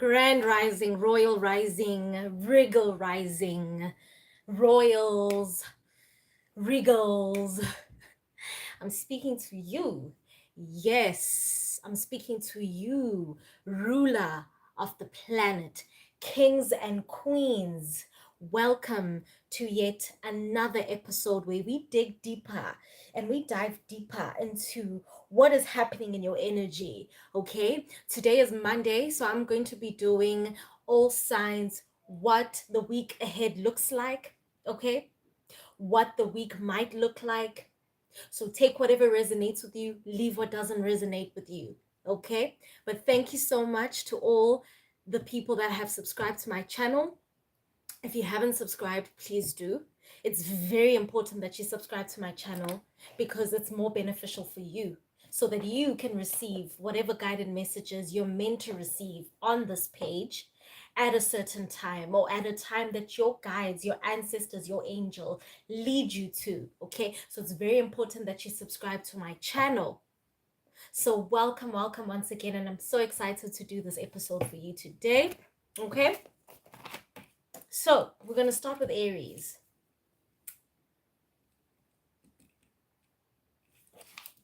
Grand Rising, Royal Rising, Regal Rising, Royals, Regals. I'm speaking to you. Yes, I'm speaking to you, ruler of the planet, kings and queens. Welcome to yet another episode where we dig deeper and we dive deeper into what is happening in your energy. Okay, today is Monday, so I'm going to be doing all signs, what the week ahead looks like. Okay, what the week might look like. So take whatever resonates with you, leave what doesn't resonate with you. Okay? But thank you so much to all the people that have subscribed to my channel. If you haven't subscribed, please do. It's very important that you subscribe to my channel because it's more beneficial for you so that you can receive whatever guided messages you're meant to receive on this page at a certain time, or at a time that your guides, your ancestors, your angel lead you to. Okay, so it's very important that you subscribe to my channel. So welcome once again, and I'm so excited to do this episode for you today. Okay, so we're going to start with Aries.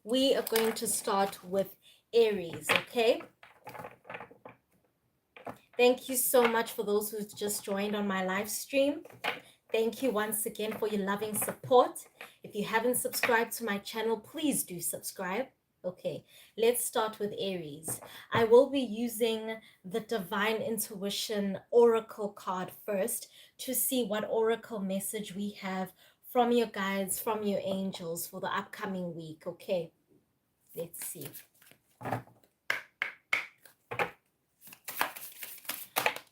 We are going to start with Aries, okay? Thank you so much for those who just joined on my live stream. Thank you once again for your loving support. If you haven't subscribed to my channel, please do subscribe. Okay, let's start with Aries. I will be using the Divine Intuition Oracle card first to see what Oracle message we have from your guides, from your angels for the upcoming week. Okay, let's see.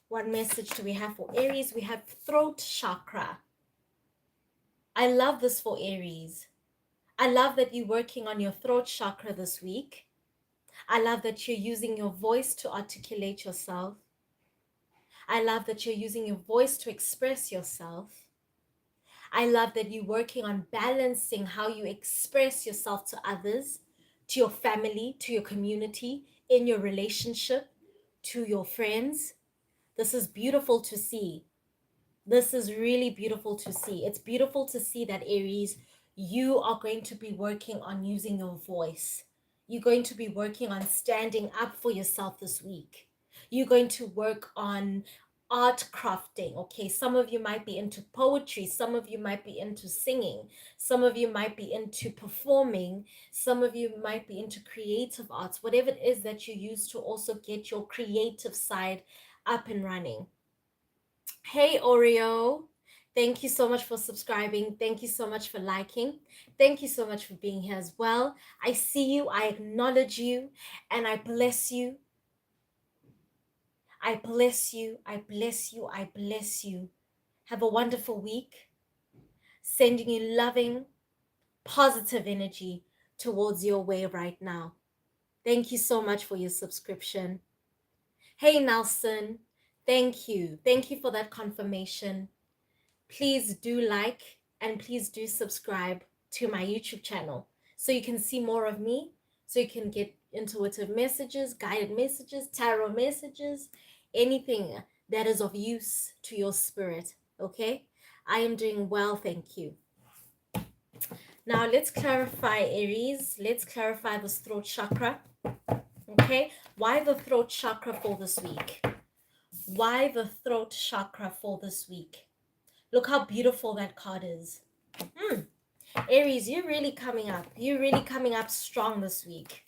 What message do we have for Aries? We have throat chakra. I love this for Aries. I love that you're working on your throat chakra this week. I love that you're using your voice to articulate yourself. I love that you're using your voice to express yourself. I love that you're working on balancing how you express yourself to others, to your family, to your community, in your relationship, to your friends. This is beautiful to see. This is really beautiful to see. It's beautiful to see that, Aries, you are going to be working on using your voice. You're going to be working on standing up for yourself this week. You're going to work on art crafting. Okay, some of you might be into poetry, some of you might be into singing, some of you might be into performing, some of you might be into creative arts, whatever it is that you use to also get your creative side up and running. Hey Oreo, thank you so much for subscribing. Thank you so much for liking. Thank you so much for being here as well. I see you, I acknowledge you, and I bless you. I bless you, I bless you, I bless you. Have a wonderful week. Sending you loving, positive energy towards your way right now. Thank you so much for your subscription. Hey Nelson, thank you. Thank you for that confirmation. Please do like and please do subscribe to my YouTube channel so you can see more of me, so you can get intuitive messages, guided messages, tarot messages, anything that is of use to your spirit. Okay, I am doing well, thank you. Now let's clarify, Aries. Let's clarify this throat chakra. Okay, why the throat chakra for this week? Why the throat chakra for this week? Look how beautiful that card is. Aries, you're really coming up. You're really coming up strong this week.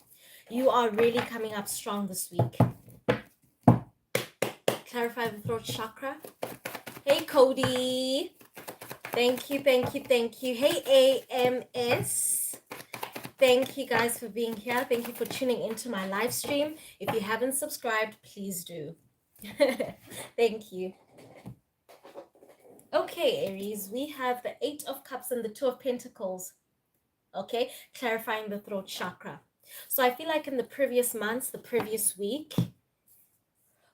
You are really coming up strong this week. Clarify the throat chakra. Hey, Cody. Thank you, thank you, thank you. Hey, AMS. Thank you guys for being here. Thank you for tuning into my live stream. If you haven't subscribed, please do. Thank you. Okay, Aries, we have the 8 of Cups and the 2 of Pentacles. Okay, clarifying the throat chakra. So I feel like in the previous months, the previous week,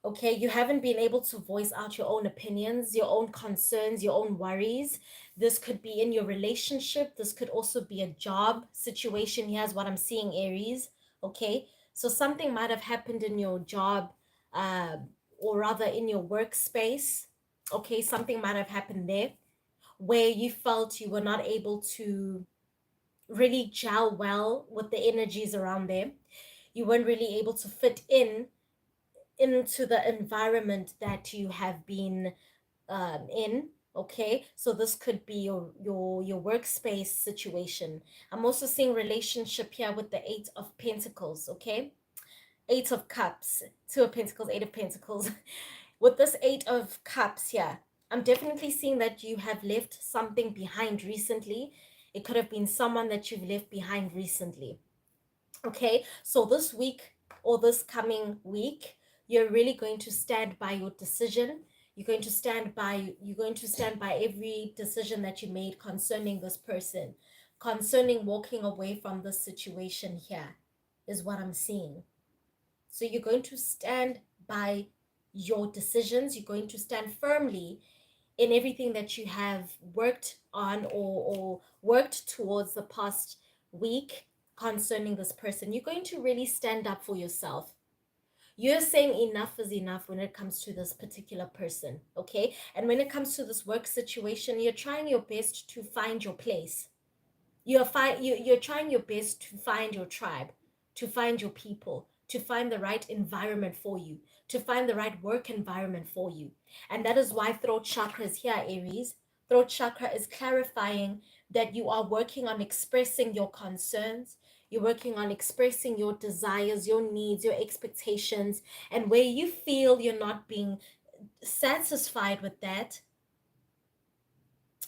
okay, you haven't been able to voice out your own opinions, your own concerns, your own worries. This could be in your relationship. This could also be a job situation. Here's what I'm seeing, Aries. Okay, so something might have happened in your job or rather in your workspace. Okay, something might have happened there where you felt you were not able to really gel well with the energies around there. You weren't really able to fit into the environment that you have been in. Okay, so this could be your workspace situation. I'm also seeing relationship here with the Eight of Pentacles. Okay, Eight of Cups, Two of Pentacles, Eight of Pentacles. With this Eight of Cups here, I'm definitely seeing that you have left something behind recently. It could have been someone that you've left behind recently. Okay, so this week or this coming week, you're really going to stand by your decision. You're going to stand by every decision that you made concerning this person, concerning walking away from this situation here, is what I'm seeing. So you're going to stand by your decisions. You're going to stand firmly in everything that you have worked on or worked towards the past week concerning this person. You're going to really stand up for yourself. You're saying enough is enough when it comes to this particular person, okay? And when it comes to this work situation, you're trying your best to find your place. You're trying your best to find your tribe, to find your people, to find the right environment for you, to find the right work environment for you. And that is why throat chakra is here, Aries. Throat chakra is clarifying that you are working on expressing your concerns. You're working on expressing your desires, your needs, your expectations, and where you feel you're not being satisfied with that,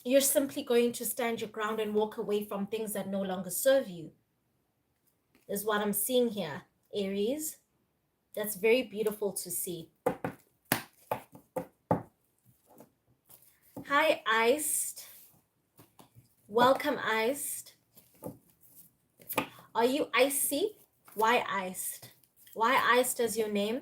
you're simply going to stand your ground and walk away from things that no longer serve you, is what I'm seeing here, Aries. That's very beautiful to see. Hi, Iced. Welcome, Iced. Are you icy? Why iced? Why iced as your name?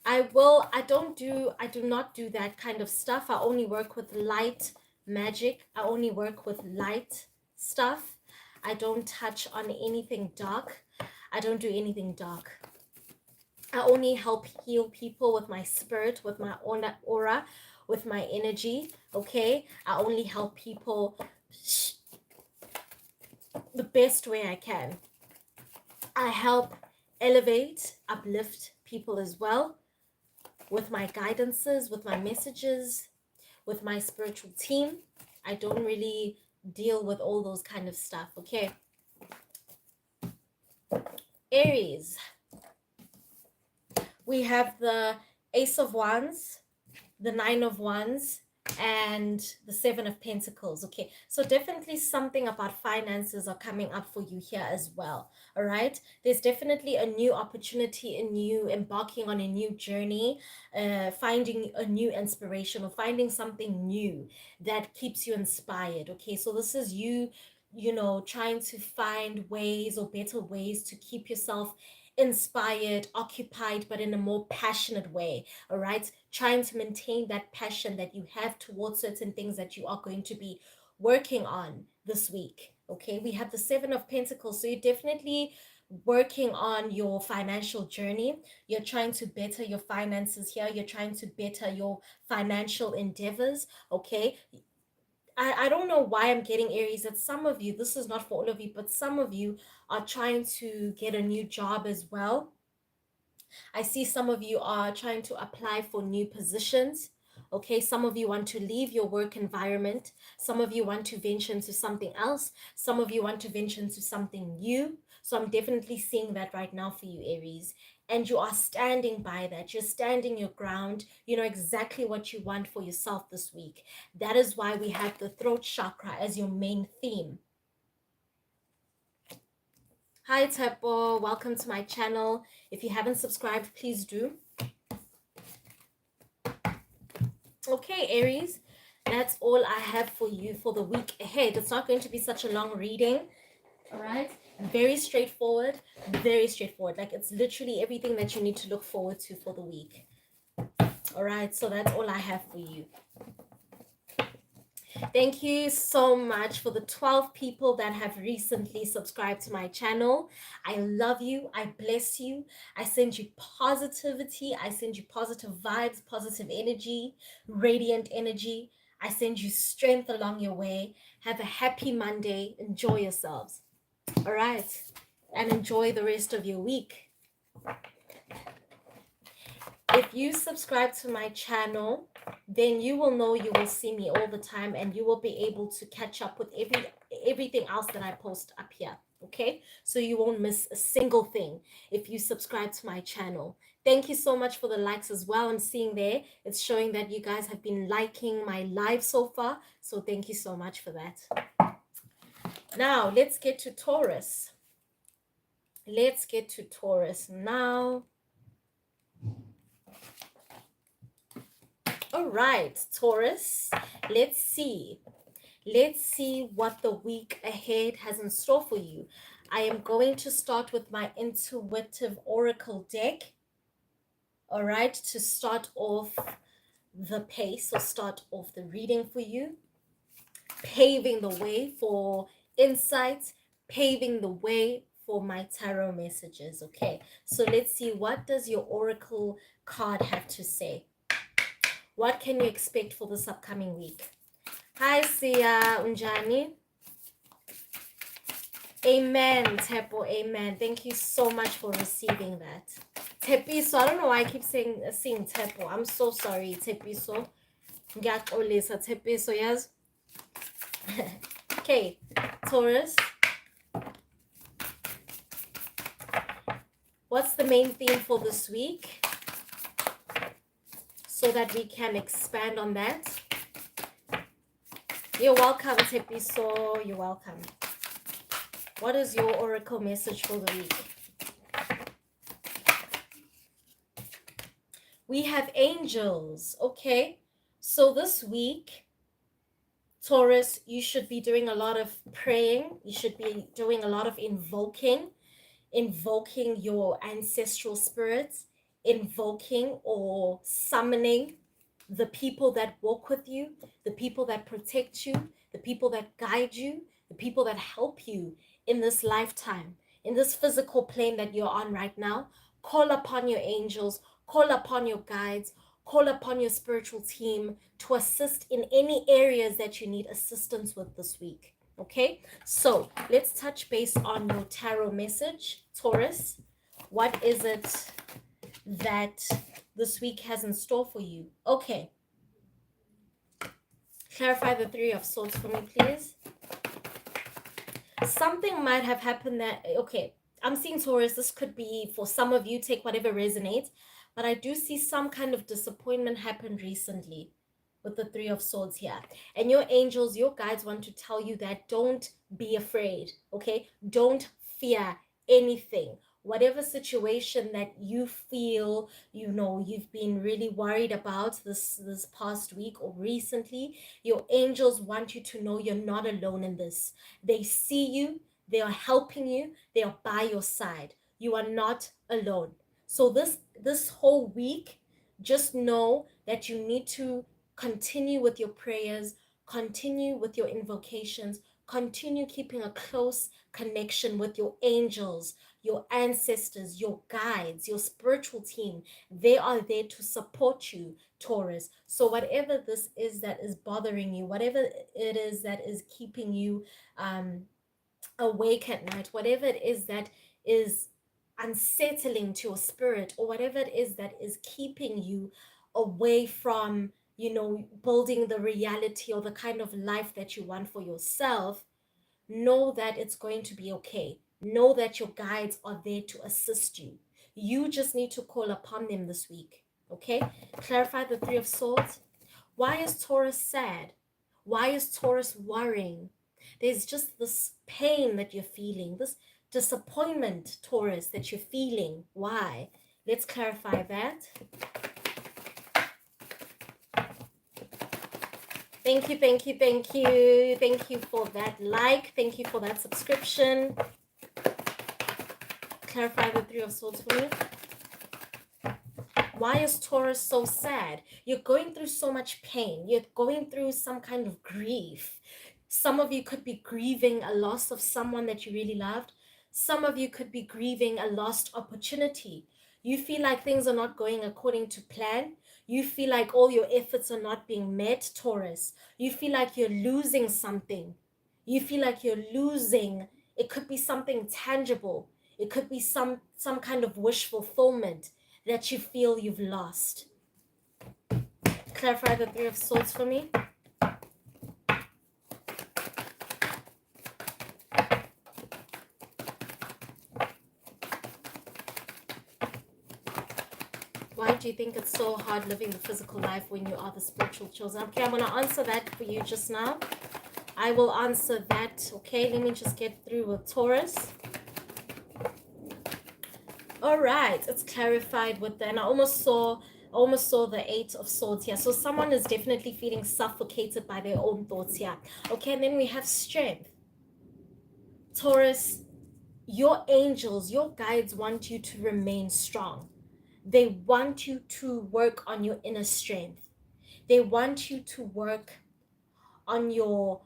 I do not do that kind of stuff. I only work with light magic. I only work with light stuff. I don't touch on anything dark. I don't do anything dark. I only help heal people with my spirit, with my aura, with my energy, okay? I only help people the best way I can. I help elevate, uplift people as well with my guidances, with my messages, with my spiritual team. I don't really deal with all those kind of stuff, okay? Aries. We have the Ace of Wands, the Nine of Wands, and the Seven of Pentacles. Okay, so definitely something about finances are coming up for you here as well. All right, there's definitely a new opportunity in you embarking on a new journey, finding a new inspiration or finding something new that keeps you inspired. Okay, so this is you trying to find ways or better ways to keep yourself inspired, occupied, but in a more passionate way. All right, trying to maintain that passion that you have towards certain things that you are going to be working on this week. Okay, we have the Seven of Pentacles, so you're definitely working on your financial journey. You're trying to better your finances here. You're trying to better your financial endeavors. Okay, I don't know why I'm getting Aries, that some of you, this is not for all of you, but some of you are trying to get a new job as well. I see some of you are trying to apply for new positions. Okay, some of you want to leave your work environment. Some of you want to venture into something else. Some of you want to venture into something new. So I'm definitely seeing that right now for you, Aries. And you are standing by that. You're standing your ground. You know exactly what you want for yourself this week. That is why we have the throat chakra as your main theme. Hi Tepo, welcome to my channel. If you haven't subscribed, please do. Okay, Aries, that's all I have for you for the week ahead. It's not going to be such a long reading, all right? Very straightforward, very straightforward. Like, it's literally everything that you need to look forward to for the week. All right, so that's all I have for you. Thank you so much for the 12 people that have recently subscribed to my channel. I love you. I bless you. I send you positivity. I send you positive vibes, positive energy, radiant energy. I send you strength along your way. Have a happy Monday. Enjoy yourselves. All right. And enjoy the rest of your week. If you subscribe to my channel, then you will know, you will see me all the time, and you will be able to catch up with everything else that I post up here. Okay, so you won't miss a single thing if you subscribe to my channel. Thank you so much for the likes as well. I'm seeing there it's showing that you guys have been liking my live so far, so thank you so much for that. Now let's get to Taurus. Let's get to Taurus now. All right, Taurus, let's see what the week ahead has in store for you. I am going to start with my intuitive oracle deck. All right, to start off the pace, or start off the reading for you, paving the way for insights, paving the way for my tarot messages. Okay, so let's see, what does your oracle card have to say? What can you expect for this upcoming week? Hi, Sia Unjani. Amen, Tepo. Amen. Thank you so much for receiving that. Tepiso. I don't know why I keep saying Tepo. I'm so sorry, Tepiso. Ngiyaqolisa Tepiso, yes. Okay, Taurus. What's the main theme for this week, so that we can expand on that? You're welcome, Tepiso. You're welcome. What is your oracle message for the week? We have angels. Okay, so this week, Taurus, you should be doing a lot of praying. You should be doing a lot of invoking your ancestral spirits, invoking or summoning the people that walk with you, the people that protect you, the people that guide you, the people that help you in this lifetime, in this physical plane that you're on right now. Call upon your angels, call upon your guides, call upon your spiritual team to assist in any areas that you need assistance with this week. Okay, so let's touch base on your tarot message, Taurus. What is it that this week has in store for you? Okay, clarify the Three of Swords for me, please. Something might have happened that, okay, I'm seeing, Taurus, this could be for some of you, take whatever resonates, but I do see some kind of disappointment happened recently with the Three of Swords here. And your angels, your guides want to tell you that don't be afraid, okay? Don't fear anything. Whatever situation that you feel, you've been really worried about this past week or recently, your angels want you to know you're not alone in this. They see you, they are helping you, they are by your side. You are not alone. So this whole week, just know that you need to continue with your prayers, continue with your invocations, continue keeping a close connection with your angels, your ancestors, your guides, your spiritual team. They are there to support you, Taurus. So whatever this is that is bothering you, whatever it is that is keeping you awake at night, whatever it is that is unsettling to your spirit, or whatever it is that is keeping you away from building the reality or the kind of life that you want for yourself, know that it's going to be okay. Know that your guides are there to assist you. You just need to call upon them this week. Okay, clarify the Three of Swords. Why is Taurus sad? Why is Taurus worrying? There's just this pain that you're feeling, this disappointment, Taurus, that you're feeling. Why? Let's clarify that. Thank you, thank you, thank you. Thank you for that like. Thank you for that subscription. Clarify the Three of Swords for me. Why is Taurus so sad? You're going through so much pain. You're going through some kind of grief. Some of you could be grieving a loss of someone that you really loved. Some of you could be grieving a lost opportunity. You feel like things are not going according to plan. You feel like all your efforts are not being met, Taurus. You feel like you're losing something. You feel like you're losing. It could be something tangible. It could be some kind of wish fulfillment that you feel you've lost. Clarify the Three of Swords for me. Why do you think it's so hard living the physical life when you are the spiritual chosen? Okay, I'm going to answer that for you just now. I will answer that. Okay, let me just get through with Taurus. All right, it's clarified with the, and I almost saw the Eight of Swords here. So someone is definitely feeling suffocated by their own thoughts here. Okay, and then we have strength. Taurus, your angels, your guides want you to remain strong. They want you to work on your inner strength. They want you to work on your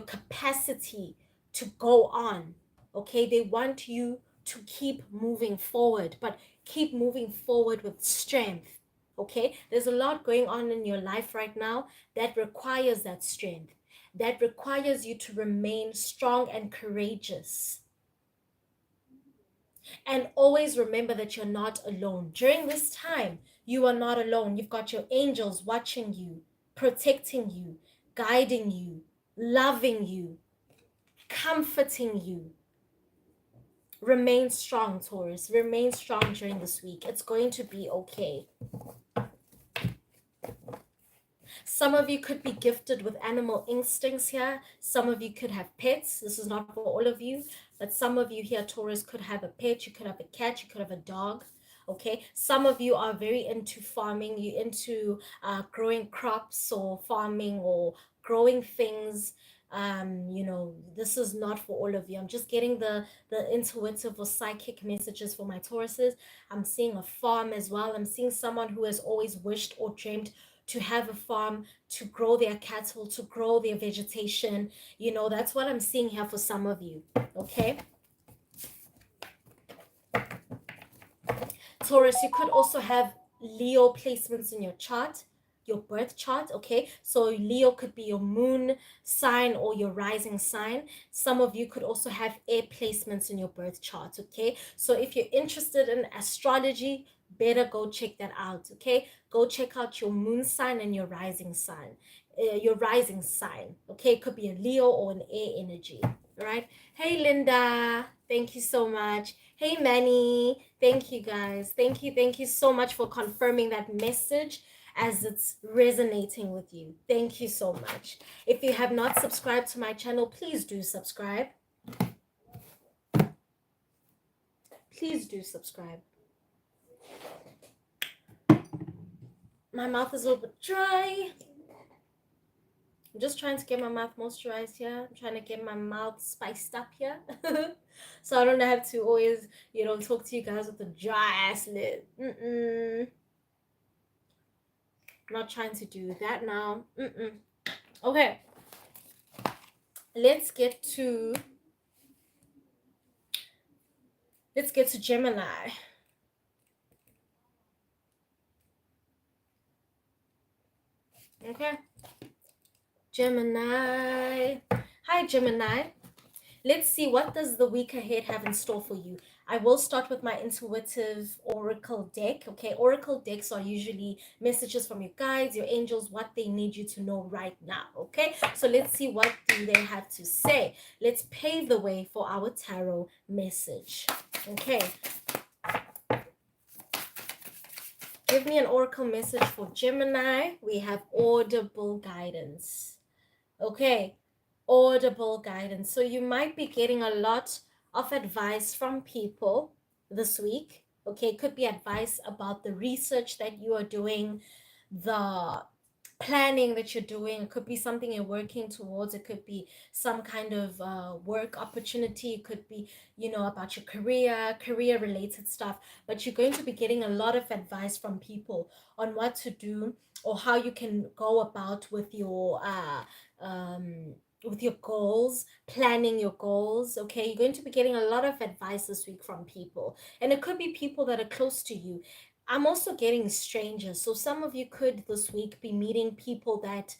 capacity to go on. Okay, they want you to keep moving forward, but keep moving forward with strength. Okay, there's a lot going on in your life right now that requires that strength, that requires you to remain strong and courageous. And always remember that you're not alone. During this time, you are not alone. You've got your angels watching you, protecting you, guiding you, loving you, comforting you. Remain strong, Taurus. Remain strong during this week. It's going to be okay. Some of you could be gifted with animal instincts here. Some of you could have pets. This is not for all of you, but some of you here, Taurus, could have a pet. You could have a cat. You could have a dog. Okay. Some of you are very into farming. You're into growing crops or farming or growing things. You know, this is not for all of you. I'm just getting the intuitive or psychic messages for my Tauruses. I'm seeing a farm as well. I'm seeing someone who has always wished or dreamed to have a farm, to grow their cattle, to grow their vegetation. You know, that's what I'm seeing here for some of you. Okay. Taurus, you could also have Leo placements in your chart, your birth chart. Okay, so Leo could be your moon sign or your rising sign. Some of you could also have air placements in your birth chart. Okay, so if you're interested in astrology, better go check that out. Okay, go check out your moon sign and your rising sign. Okay, it could be a Leo or an air energy. All right. Hey Linda, thank you so much. Hey Manny, thank you guys. Thank you so much for confirming that message as it's resonating with you. Thank you so much. If you have not subscribed to my channel, please do subscribe. Please do subscribe. My mouth is a little bit dry. I'm just trying to get my mouth moisturized here. I'm trying to get my mouth spiced up here. So I don't have to always, you know, talk to you guys with a dry ass lip. I'm not trying to do that now. Okay. Let's get to Gemini. Okay. Gemini. Hi, Gemini. Let's see, what does the week ahead have in store for you? I will start with my intuitive oracle deck. Okay, oracle decks are usually messages from your guides, your angels, what they need you to know right now. Okay, so let's see, what do they have to say? Let's pave the way for our tarot message. Okay, give me an oracle message for Gemini. We have audible guidance. Okay, audible guidance. So you might be getting a lot of advice from people this week. Okay, it could be advice about the research that you are doing, the planning that you're doing. It could be something you're working towards. It could be some kind of work opportunity. It could be, you know, about your career related stuff. But you're going to be getting a lot of advice from people on what to do or how you can go about with your goals, planning your goals. Okay, you're going to be getting a lot of advice this week from people, and it could be people that are close to you. I'm also getting strangers. So some of you could this week be meeting people that,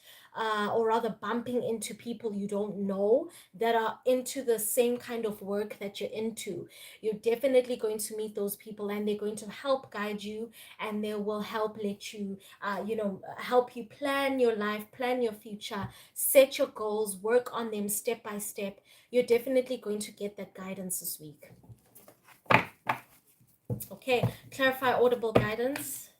or rather bumping into people you don't know that are into the same kind of work that you're into. You're definitely going to meet those people, and they're going to help guide you, and they will help let you, help you plan your life, plan your future, set your goals, work on them step by step. You're definitely going to get that guidance this week. Okay, clarify audible guidance.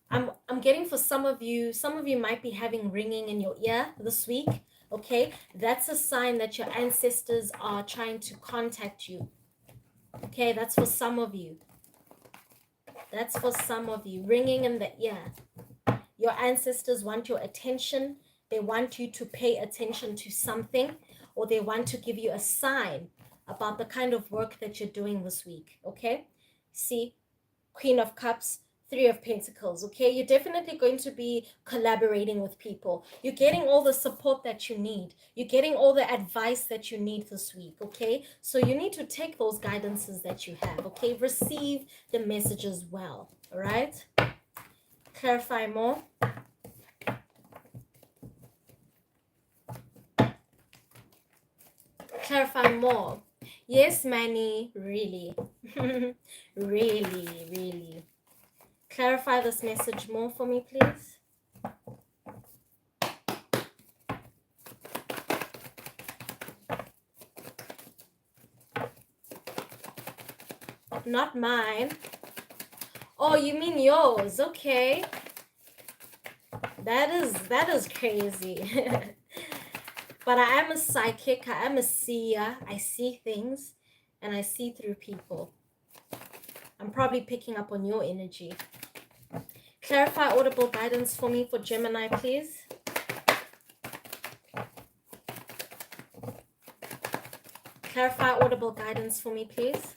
I'm getting for some of you might be having ringing in your ear this week. Okay, that's a sign that your ancestors are trying to contact you. Okay, that's for some of you. That's for some of you. Ringing in the ear. Your ancestors want your attention. They want you to pay attention to something, or they want to give you a sign about the kind of work that you're doing this week. Okay, see, Queen of Cups, Three of Pentacles. Okay, you're definitely going to be collaborating with people. You're getting all the support that you need. You're getting all the advice that you need this week. Okay, so you need to take those guidances that you have. Okay, receive the messages well. All right, clarify more. Clarify more. Yes, Manny, really. Really. Clarify this message more for me, please. Not mine. Oh, you mean yours? Okay. That is crazy. But I am a psychic. I am a seer. I see things, and I see through people. I'm probably picking up on your energy. Clarify audible guidance for me for Gemini, please. Clarify audible guidance for me, please.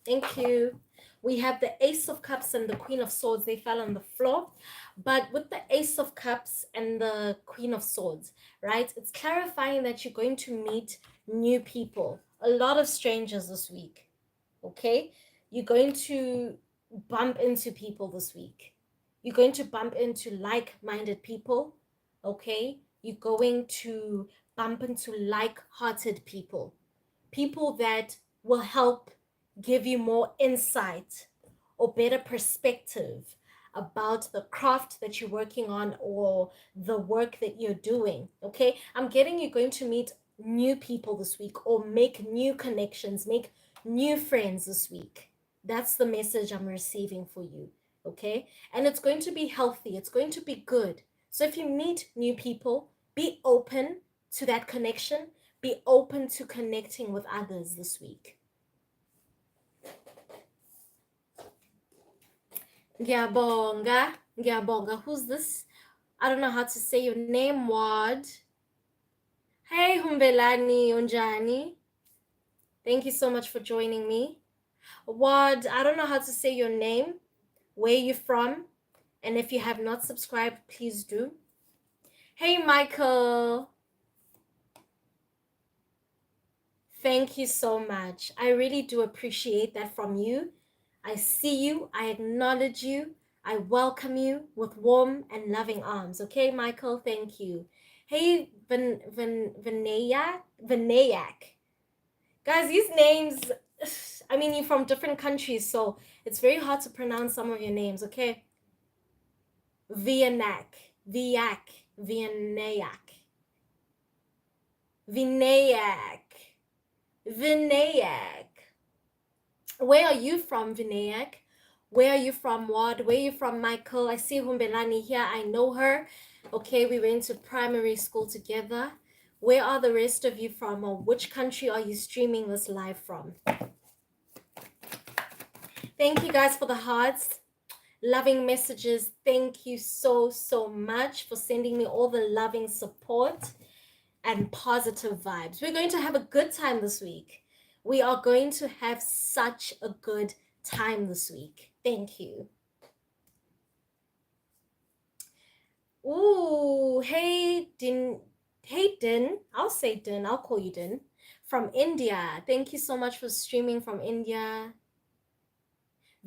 Thank you. We have the Ace of Cups and the Queen of Swords. They fell on the floor. But with the Ace of Cups and the Queen of Swords, right? It's clarifying that you're going to meet new people. A lot of strangers this week. Okay? You're going to bump into people this week. You're going to bump into like-minded people. Okay? You're going to bump into like-hearted people. People that will help give you more insight or better perspective about the craft that you're working on or the work that you're doing. Okay, I'm getting you're going to meet new people this week or make new connections, make new friends this week. That's the message I'm receiving for you. Okay, and it's going to be healthy, it's going to be good. So if you meet new people, be open to that connection, be open to connecting with others this week. Ngiyabonga. Who's this? I don't know how to say your name, Wad. Hey, Humbelani Unjani. Thank you so much for joining me. Wad, I don't know how to say your name, where you're from, and if you have not subscribed, please do. Hey, Michael. Thank you so much. I really do appreciate that from you. I see you. I acknowledge you. I welcome you with warm and loving arms. Okay, Michael? Thank you. Hey, Vinayak. Guys, these names, I mean, you're from different countries, so it's very hard to pronounce some of your names, okay? Vinayak. Vinayak. Where are you from, Vinayak? Where are you from, Wad? Where are you from, Michael? I see Humbelani here. I know her. Okay, we went to primary school together. Where are the rest of you from, or which country are you streaming this live from? Thank you guys for the hearts. loving messages. Thank you so, so much for sending me all the loving support and positive vibes. We're going to have a good time this week. We are going to have such a good time this week. Thank you. Ooh, hey Din. Hey Din. I'll say Din. I'll call you Din. From India. Thank you so much for streaming from India.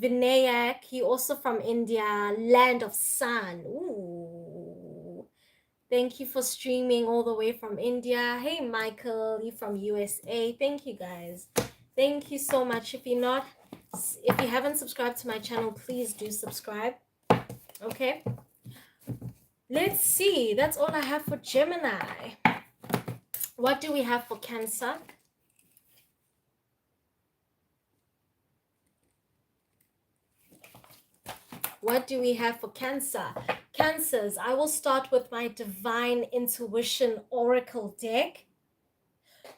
Vinayak, he also from India, land of sun. Ooh. Thank you for streaming all the way from India. Hey Michael, you from USA. Thank you guys. Thank you so much. If you haven't subscribed to my channel, please do subscribe. Okay. Let's see. That's all I have for Gemini. What do we have for Cancer? What do we have for Cancer? Cancers, I will start with my Divine Intuition Oracle deck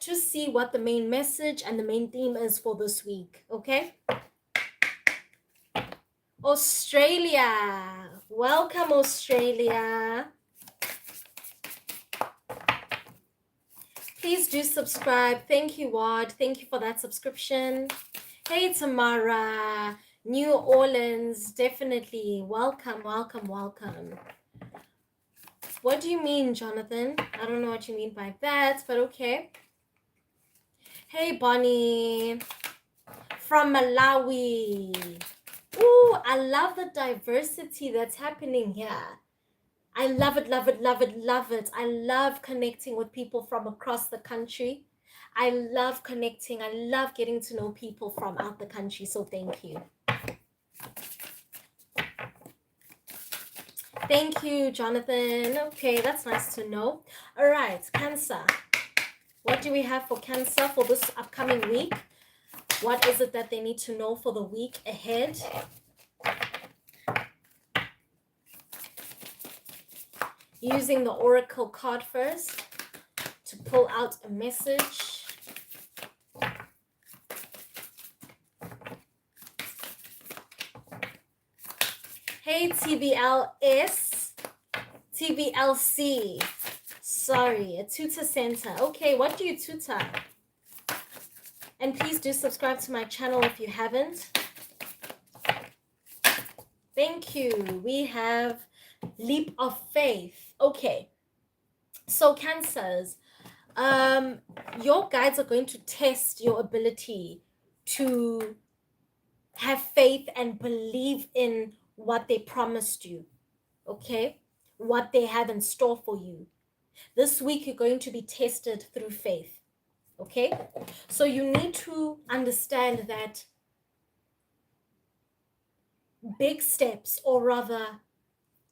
to see what the main message and the main theme is for this week, okay? Australia. Welcome, Australia. Please do subscribe. Thank you, Wad. Thank you for that subscription. Hey, Tamara. New Orleans, definitely. Welcome, welcome, welcome. What do you mean, Jonathan? I don't know what you mean by that, but okay. Hey, Bonnie. From Malawi. Ooh, I love the diversity that's happening here. I love it, love it, love it, love it. I love connecting with people from across the country. I love connecting. I love getting to know people from out the country, so thank you. Thank you, Jonathan. Okay, that's nice to know. All right, Cancer. What do we have for Cancer for this upcoming week? What is it that they need to know for the week ahead? Using the Oracle card first to pull out a message. Hey, TBLS, TBLC. Sorry, a tutor center. Okay, what do you tutor? And please do subscribe to my channel if you haven't. Thank you. We have leap of faith. Okay. So Cancers, your guides are going to test your ability to have faith and believe in what they promised you. Okay? What they have in store for you. This week you're going to be tested through faith. Okay? So you need to understand that big steps, or rather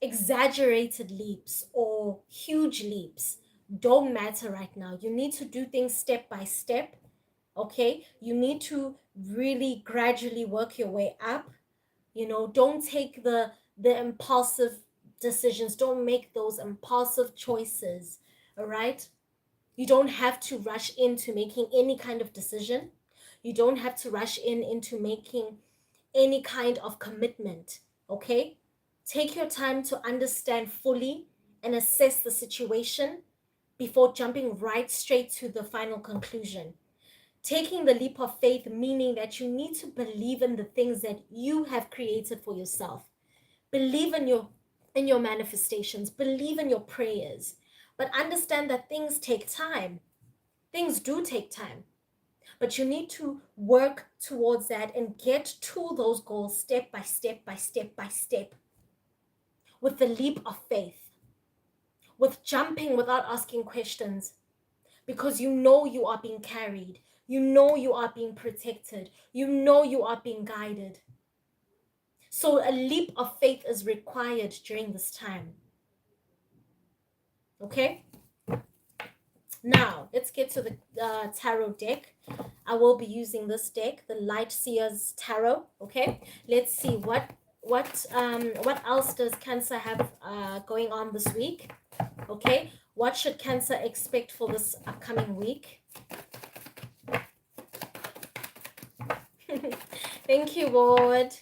exaggerated leaps or huge leaps, don't matter right now. You need to do things step by step. Okay? You need to really gradually work your way up. You know, don't take the impulsive decisions. Don't make those impulsive choices. All right? You don't have to rush into making any kind of decision. You don't have to rush into making any kind of commitment, okay? Take your time to understand fully and assess the situation before jumping right straight to the final conclusion. Taking the leap of faith, meaning that you need to believe in the things that you have created for yourself. Believe in your manifestations, believe in your prayers, but understand that things take time. Things do take time. But you need to work towards that and get to those goals step by step by step by step. With the leap of faith. With jumping without asking questions. Because you know you are being carried. You know you are being protected. You know you are being guided. So a leap of faith is required during this time. Okay? Now, let's get to the tarot deck. I will be using this deck, the Light Seers Tarot. Okay, let's see what else does Cancer have going on this week. Okay, what should Cancer expect for this upcoming week? Thank you, Ward.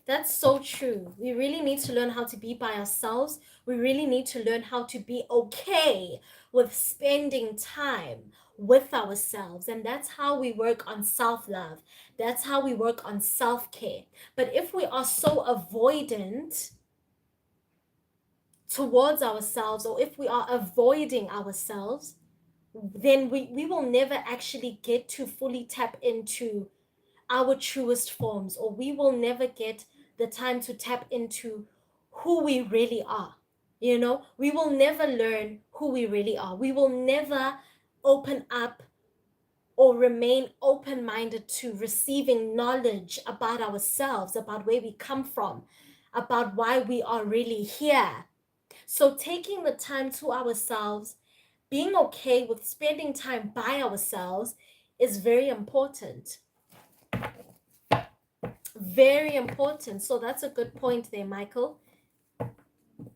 That's so true. We really need to learn how to be by ourselves. We really need to learn how to be okay with spending time with ourselves. And that's how we work on self-love. That's how we work on self-care. But if we are so avoidant towards ourselves, or if we are avoiding ourselves, then we will never actually get to fully tap into our truest forms, or we will never get the time to tap into who we really are. You know, we will never learn who we really are. We will never open up or remain open-minded to receiving knowledge about ourselves, about where we come from, about why we are really here. So taking the time to ourselves, being okay with spending time by ourselves is very important. Very important. So that's a good point there, Michael.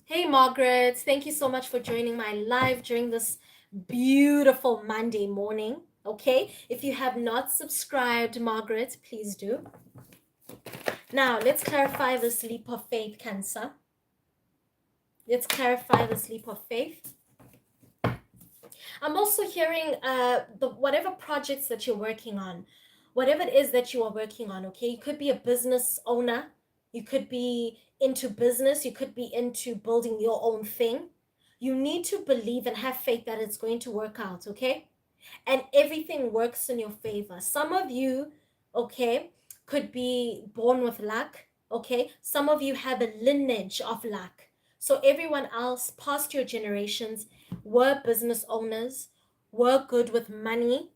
Hey, Margaret. Thank you so much for joining my live during this beautiful Monday morning. Okay, if you have not subscribed, Margaret, please do. Now, let's clarify this leap of faith, Cancer. Let's clarify this leap of faith. I'm also hearing whatever projects that you're working on, whatever it is that you are working on, okay? You could be a business owner. You could be into business. You could be into building your own thing. You need to believe and have faith that it's going to work out, okay? And everything works in your favor. Some of you, okay, could be born with luck, okay? Some of you have a lineage of luck. So everyone else past your generations were business owners, were good with money,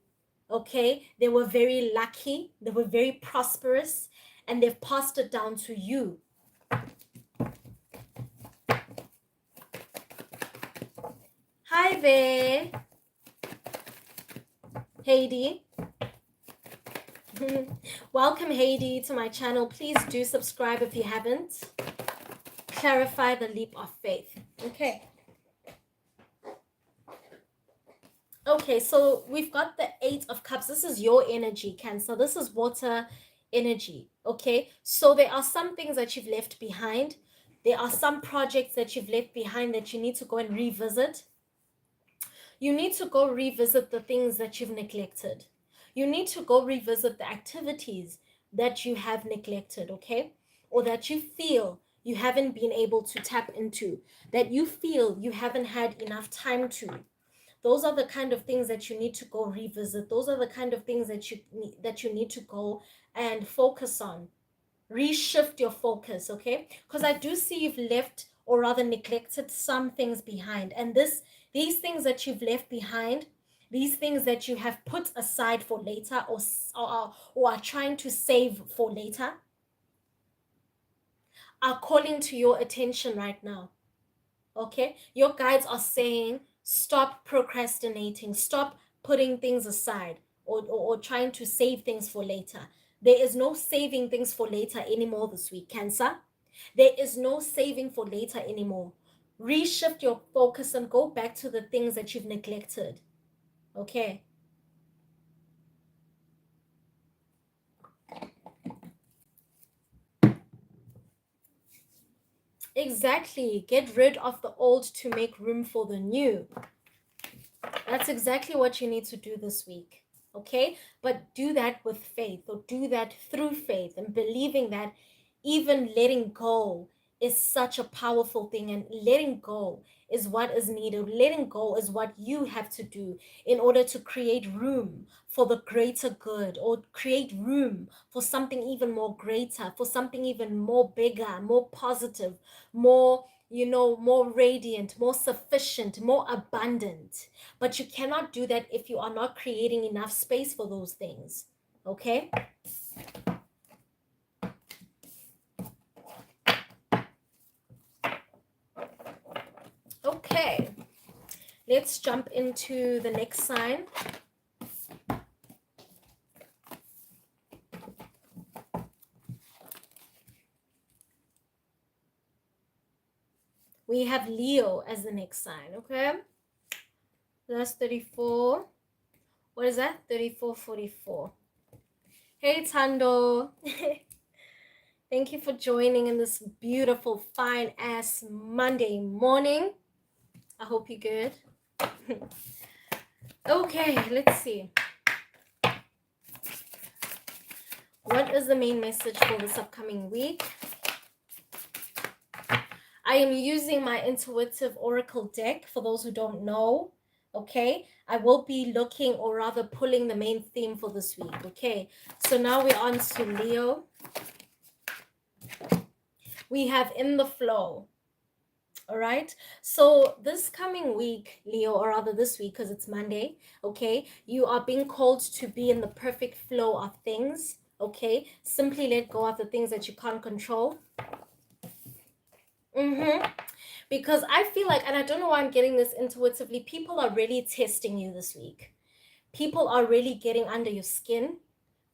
okay? They were very lucky, they were very prosperous, and they've passed it down to you. Hi there, Heidi. Welcome, Heidi, to my channel. Please do subscribe if you haven't. Clarify the leap of faith. Okay, so we've got the 8 of Cups. This is your energy, Cancer. This is water energy, okay? So there are some things that you've left behind. There are some projects that you've left behind that you need to go and revisit. You need to go revisit the things that you've neglected. You need to go revisit the activities that you have neglected, okay? Or that you feel you haven't been able to tap into, that you feel you haven't had enough time to. Those are the kind of things that you need to go revisit. Those are the kind of things that you need to go and focus on. Reshift your focus, okay? Because I do see you've left, or rather neglected, some things behind. And these things that you've left behind, these things that you have put aside for later, or are trying to save for later, are calling to your attention right now. Okay, your guides are saying stop procrastinating, stop putting things aside, or trying to save things for later. There is no saving things for later anymore this week, Cancer. There is no saving for later anymore. Reshift your focus and go back to the things that you've neglected. Okay. Exactly. Get rid of the old to make room for the new. That's exactly what you need to do this week. Okay? But do that with faith, or do that through faith, and believing that even letting go is such a powerful thing, and letting go is what is needed. Letting go is what you have to do in order to create room for the greater good, or create room for something even more greater, for something even more bigger, more positive, more, more radiant, more sufficient, more abundant. But you cannot do that if you are not creating enough space for those things. Okay? Okay. Let's jump into the next sign. We have Leo as the next sign, okay? That's 34. What is that? 34, 44. Hey, Tando. Thank you for joining in this beautiful, fine ass Monday morning. I hope you're good. Okay, let's see. What is the main message for this upcoming week? I am using my intuitive oracle deck for those who don't know. Okay, I will be looking, or rather pulling, the main theme for this week. Okay, so now we're on to Leo. We have in the flow. All right, so this coming week, Leo, or rather this week, because it's Monday, okay, you are being called to be in the perfect flow of things. Okay, simply let go of the things that you can't control. Because I feel like, and I don't know why I'm getting this intuitively, people are really testing you this week. People are really getting under your skin.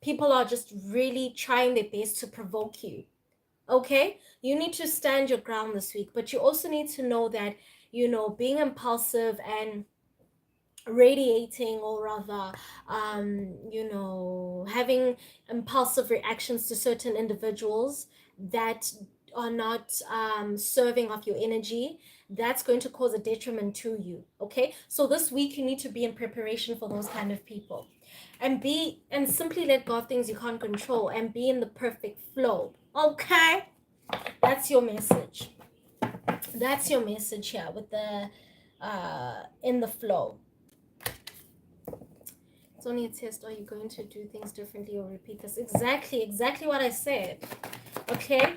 People are just really trying their best to provoke you. Okay, you need to stand your ground this week, but you also need to know that, you know, being impulsive and radiating, or rather you know, having impulsive reactions to certain individuals that are not serving of your energy, that's going to cause a detriment to you. Okay, so this week you need to be in preparation for those kind of people, and simply let go of things you can't control and be in the perfect flow. Okay, that's your message. That's your message here with the in the flow. It's only a test. Are you going to do things differently or repeat this? Exactly what I said. Okay,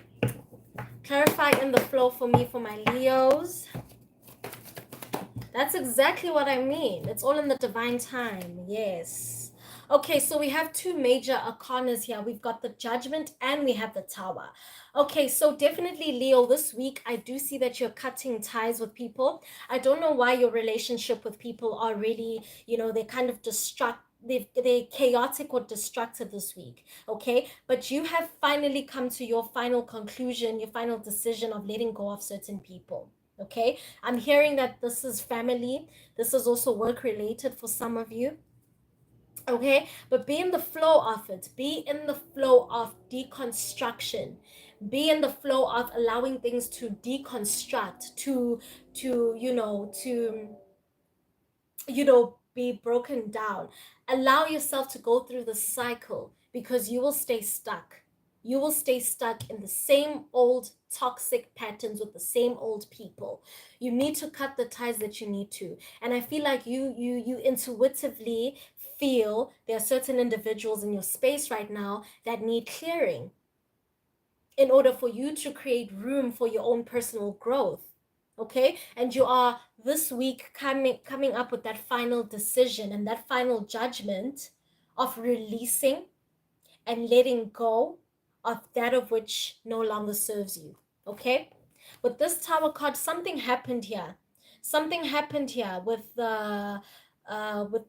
clarify in the flow for me, for my Leos. That's exactly what I mean. It's all in the divine time. Yes. Okay, so we have two major arcanas here. We've got the Judgment and we have the Tower. Okay, so definitely Leo, this week I do see that you're cutting ties with people. I don't know why your relationship with people are really, you know, they're kind of they're chaotic or destructive this week. Okay, but you have finally come to your final conclusion, your final decision of letting go of certain people. Okay, I'm hearing that this is family. This is also work related for some of you. Okay, but be in the flow of it. Be in the flow of deconstruction. Be in the flow of allowing things to deconstruct, to be broken down. Allow yourself to go through the cycle, because you will stay stuck. You will stay stuck in the same old toxic patterns with the same old people. You need to cut the ties that you need to. And I feel like you intuitively feel there are certain individuals in your space right now that need clearing in order for you to create room for your own personal growth. Okay, and you are this week coming up with that final decision and that final judgment of releasing and letting go of that of which no longer serves you. Okay, with this Tower card, something happened here. Something happened here with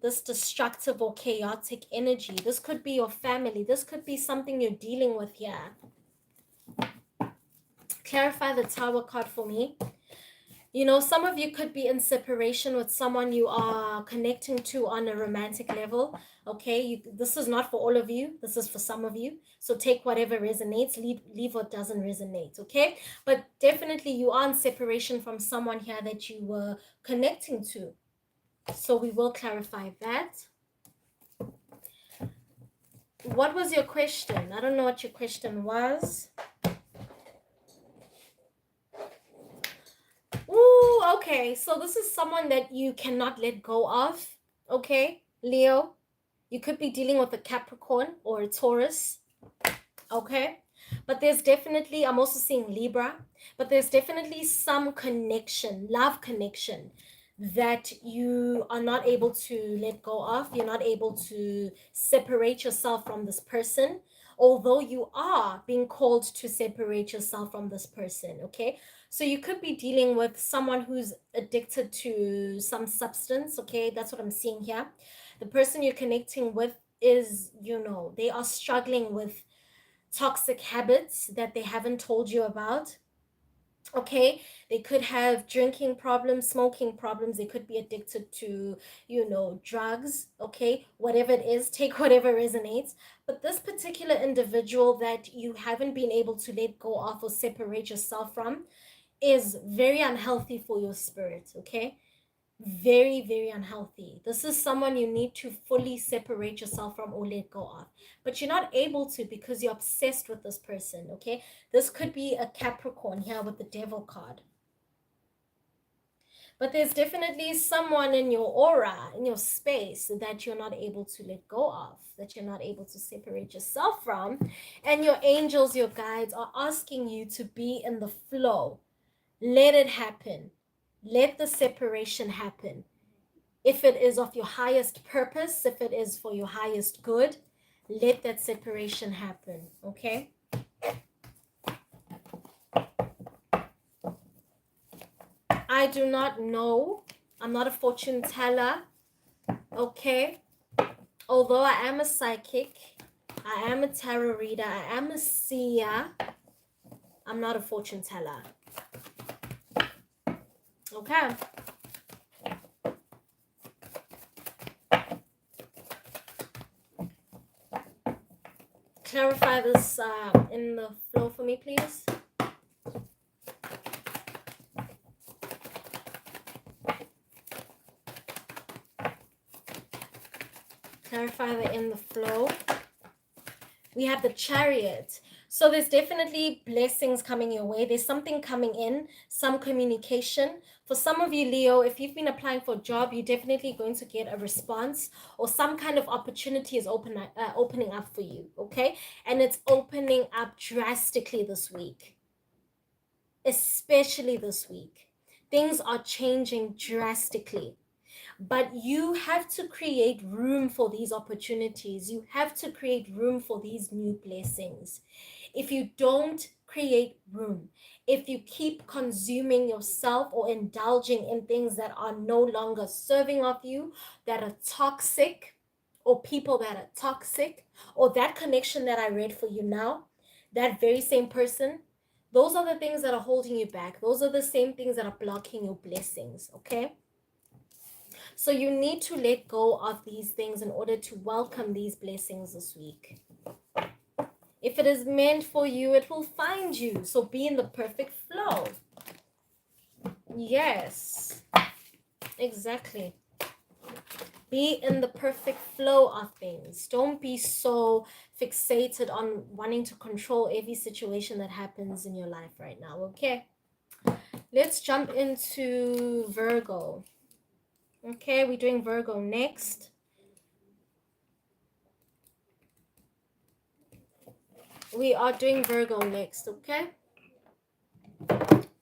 this destructive or chaotic energy. This could be your family. This could be something you're dealing with here. Clarify the Tower card for me. You know, some of you could be in separation with someone you are connecting to on a romantic level. Okay, this is not for all of you. This is for some of you. So take whatever resonates, leave what doesn't resonate. Okay, but definitely you are in separation from someone here that you were connecting to. So we will clarify that. What was your question? I don't know what your question was. Ooh, okay. So this is someone that you cannot let go of. Okay, Leo. You could be dealing with a Capricorn or a Taurus. Okay. But there's definitely, I'm also seeing Libra, but there's definitely some connection, love connection, that you are not able to let go of. You're not able to separate yourself from this person, although you are being called to separate yourself from this person. Okay, so you could be dealing with someone who's addicted to some substance. Okay, that's what I'm seeing here. The person you're connecting with is, you know, they are struggling with toxic habits that they haven't told you about. Okay, they could have drinking problems, smoking problems, they could be addicted to, you know, drugs. Okay, whatever it is, take whatever resonates. But this particular individual that you haven't been able to let go of or separate yourself from is very unhealthy for your spirit. Okay, very, very unhealthy. This is someone you need to fully separate yourself from or let go of, but you're not able to because you're obsessed with this person. Okay, this could be a Capricorn here with the Devil card, but there's definitely someone in your aura, in your space, that you're not able to let go of, that you're not able to separate yourself from. And your angels, your guides are asking you to be in the flow. Let it happen. Let the separation happen. If it is of your highest purpose, if it is for your highest good, let that separation happen. Okay, I do not know, I'm not a fortune teller. Okay, although I am a psychic, I am a tarot reader, I am a seer, I'm not a fortune teller. Okay, clarify this in the flow for me, please. Clarify that in the flow. We have the Chariot. So there's definitely blessings coming your way. There's something coming in, some communication. For some of you, Leo, if you've been applying for a job, you're definitely going to get a response, or some kind of opportunity is opening up for you, okay? And it's opening up drastically this week, especially this week. Things are changing drastically. But you have to create room for these opportunities. You have to create room for these new blessings. If you don't create room, if you keep consuming yourself or indulging in things that are no longer serving of you, that are toxic, or people that are toxic, or that connection that I read for you now, that very same person, those are the things that are holding you back. Those are the same things that are blocking your blessings, okay? So you need to let go of these things in order to welcome these blessings this week. If it is meant for you, it will find you. So be in the perfect flow. Yes, exactly. Be in the perfect flow of things. Don't be so fixated on wanting to control every situation that happens in your life right now, okay? Let's jump into Virgo. Okay, we're doing Virgo next. We are doing Virgo next, okay?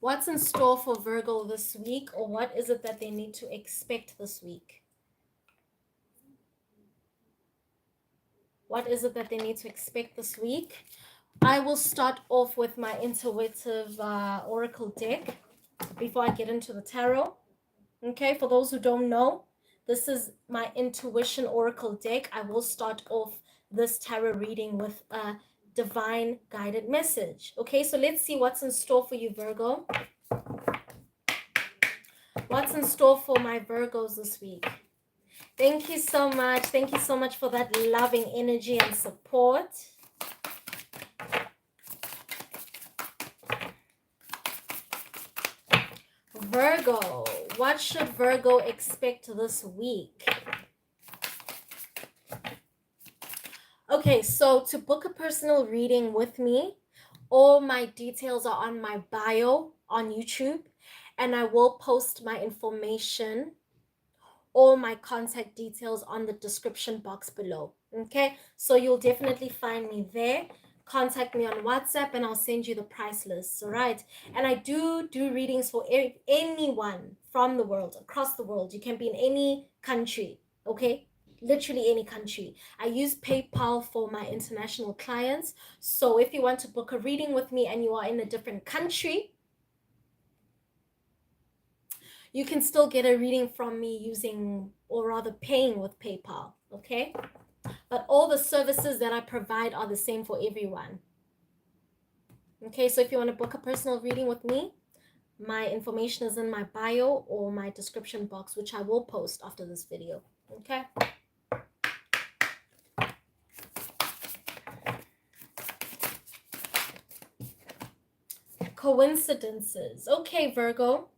What's in store for Virgo this week, or what is it that they need to expect this week? What is it that they need to expect this week? I will start off with my intuitive oracle deck before I get into the tarot. Okay, for those who don't know, this is my intuition oracle deck. I will start off this tarot reading with a divine guided message. Okay, so let's see what's in store for you, Virgo. What's in store for my Virgos this week? Thank you so much. Thank you so much for that loving energy and support. Virgo, what should Virgo expect this week? Okay, so to book a personal reading with me, all my details are on my bio on YouTube, and I will post my information, all my contact details on the description box below. Okay, so you'll definitely find me there. Contact me on WhatsApp and I'll send you the price list. All right, and I do readings for anyone from the world, across the world. You can be in any country, okay, literally any country. I use PayPal for my international clients, so if you want to book a reading with me and you are in a different country, you can still get a reading from me using, or rather paying with PayPal, okay? But all the services that I provide are the same for everyone. Okay, so if you want to book a personal reading with me, My information is in my bio or my description box, which I will post after this video. Okay. Coincidences. Okay, Virgo.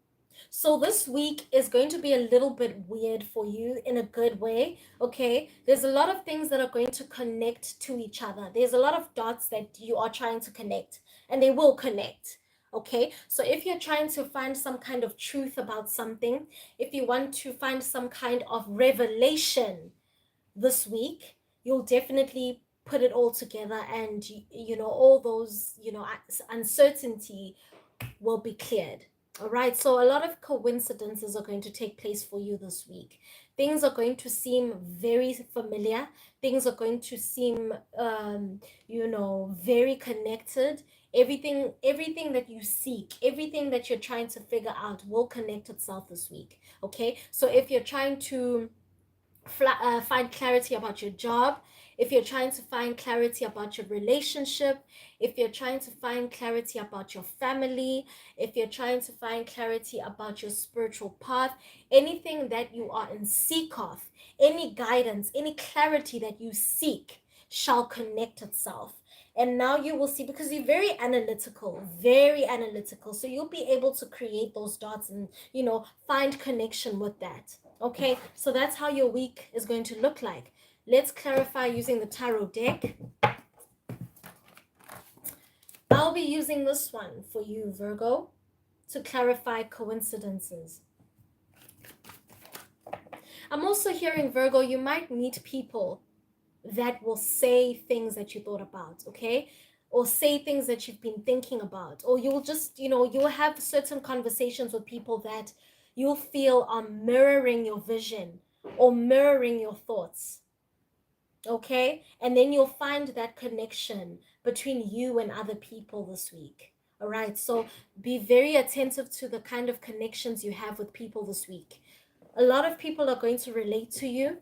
So this week is going to be a little bit weird for you in a good way, okay? There's a lot of things that are going to connect to each other. There's a lot of dots that you are trying to connect, and they will connect, okay? So if you're trying to find some kind of truth about something, if you want to find some kind of revelation this week, you'll definitely put it all together, and you know, all those, you know, uncertainty will be cleared. All right, so a lot of coincidences are going to take place for you this week. Things are going to seem very familiar. Things are going to seem, you know, very connected. Everything that you seek, everything that you're trying to figure out will connect itself this week. Okay, so if you're trying to find clarity about your job, if you're trying to find clarity about your relationship, if you're trying to find clarity about your family, if you're trying to find clarity about your spiritual path, anything that you are in seek of, any guidance, any clarity that you seek shall connect itself. And now you will see, because you're very analytical, very analytical, so you'll be able to create those dots and, you know, find connection with that. Okay, so that's how your week is going to look like. Let's clarify using the tarot deck. I'll be using this one for you, Virgo, to clarify coincidences. I'm also hearing, Virgo, you might meet people that will say things that you thought about, okay? Or say things that you've been thinking about. Or you'll just, you know, you'll have certain conversations with people that you'll feel are mirroring your vision or mirroring your thoughts. Okay, and then you'll find that connection between you and other people this week. All right, so be very attentive to the kind of connections you have with people this week. A lot of people are going to relate to you.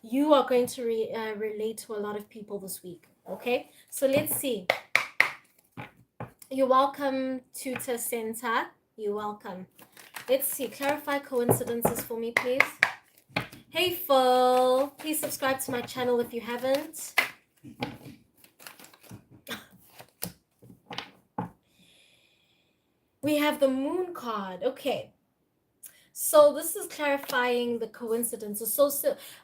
You are going to relate to a lot of people this week. Okay, so let's see. You're welcome, Tutor Center. You're welcome. Let's see. Clarify coincidences for me, please. Hey, Phil. Please subscribe to my channel if you haven't. We have the Moon card. Okay. So this is clarifying the coincidences. So,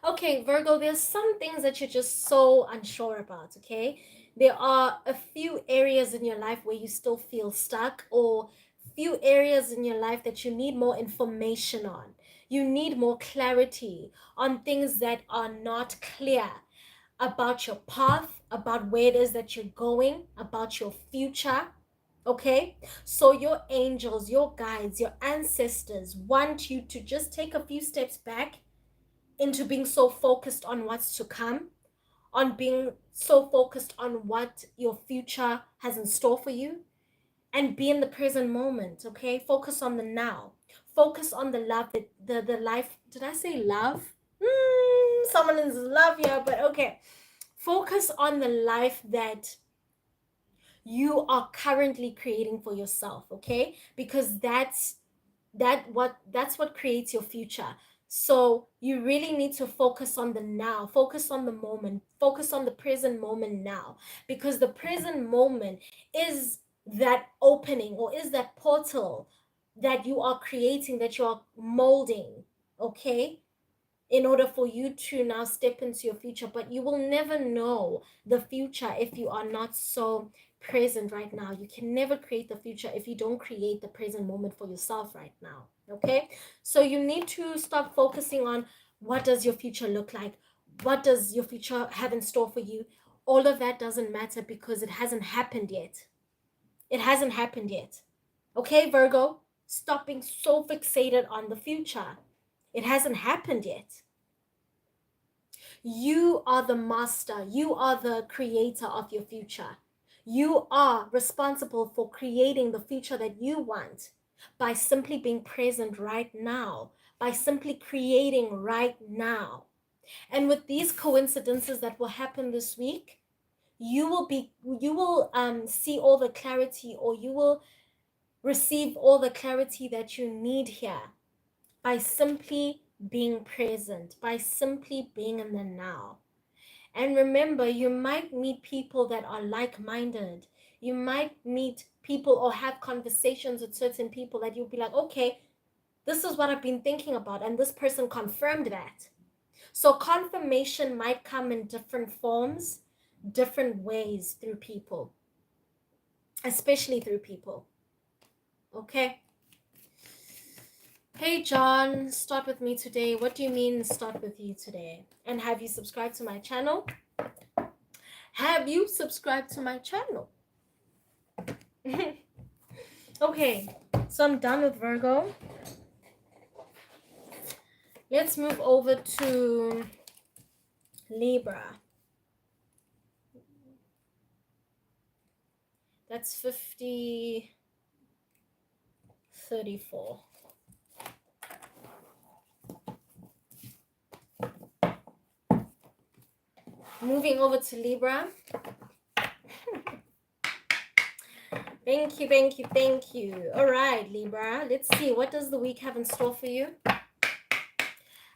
okay, Virgo, there's some things that you're just so unsure about, okay? There are a few areas in your life where you still feel stuck, or few areas in your life that you need more information on. You need more clarity on things that are not clear about your path, about where it is that you're going, about your future. Okay, so your angels, your guides, your ancestors want you to just take a few steps back into being so focused on what's to come, on being so focused on what your future has in store for you, and be in the present moment. Okay, focus on the now, focus on the love, the life. Did I say love? Someone is love here, but okay, focus on the life that you are currently creating for yourself, okay? Because that's what creates your future. So you really need to focus on the now, focus on the moment, focus on the present moment now, because the present moment is that opening, or is that portal that you are creating, that you are molding, okay, in order for you to now step into your future. But you will never know the future if you are not so present right now. You can never create the future if you don't create the present moment for yourself right now. Okay, so you need to stop focusing on what does your future look like, what does your future have in store for you. All of that doesn't matter, because it hasn't happened yet. It hasn't happened yet. Okay, Virgo, stop being so fixated on the future. It hasn't happened yet. You are the master. You are the creator of your future. You are responsible for creating the future that you want by simply being present right now, by simply creating right now. And with these coincidences that will happen this week, you will see all the clarity, or you will receive all the clarity that you need here by simply being present, by simply being in the now. And remember, you might meet people that are like-minded. You might meet people or have conversations with certain people that you'll be like, okay, this is what I've been thinking about, and this person confirmed that. So confirmation might come in different forms, different ways through people, especially through people. Okay? Hey John, start with me today. What do you mean start with you today? And have you subscribed to my channel? Have you subscribed to my channel? Okay, so I'm done with Virgo. Let's move over to Libra. That's 50-34. Moving over to Libra. Thank you, thank you, thank you. All right, Libra. Let's see. What does the week have in store for you?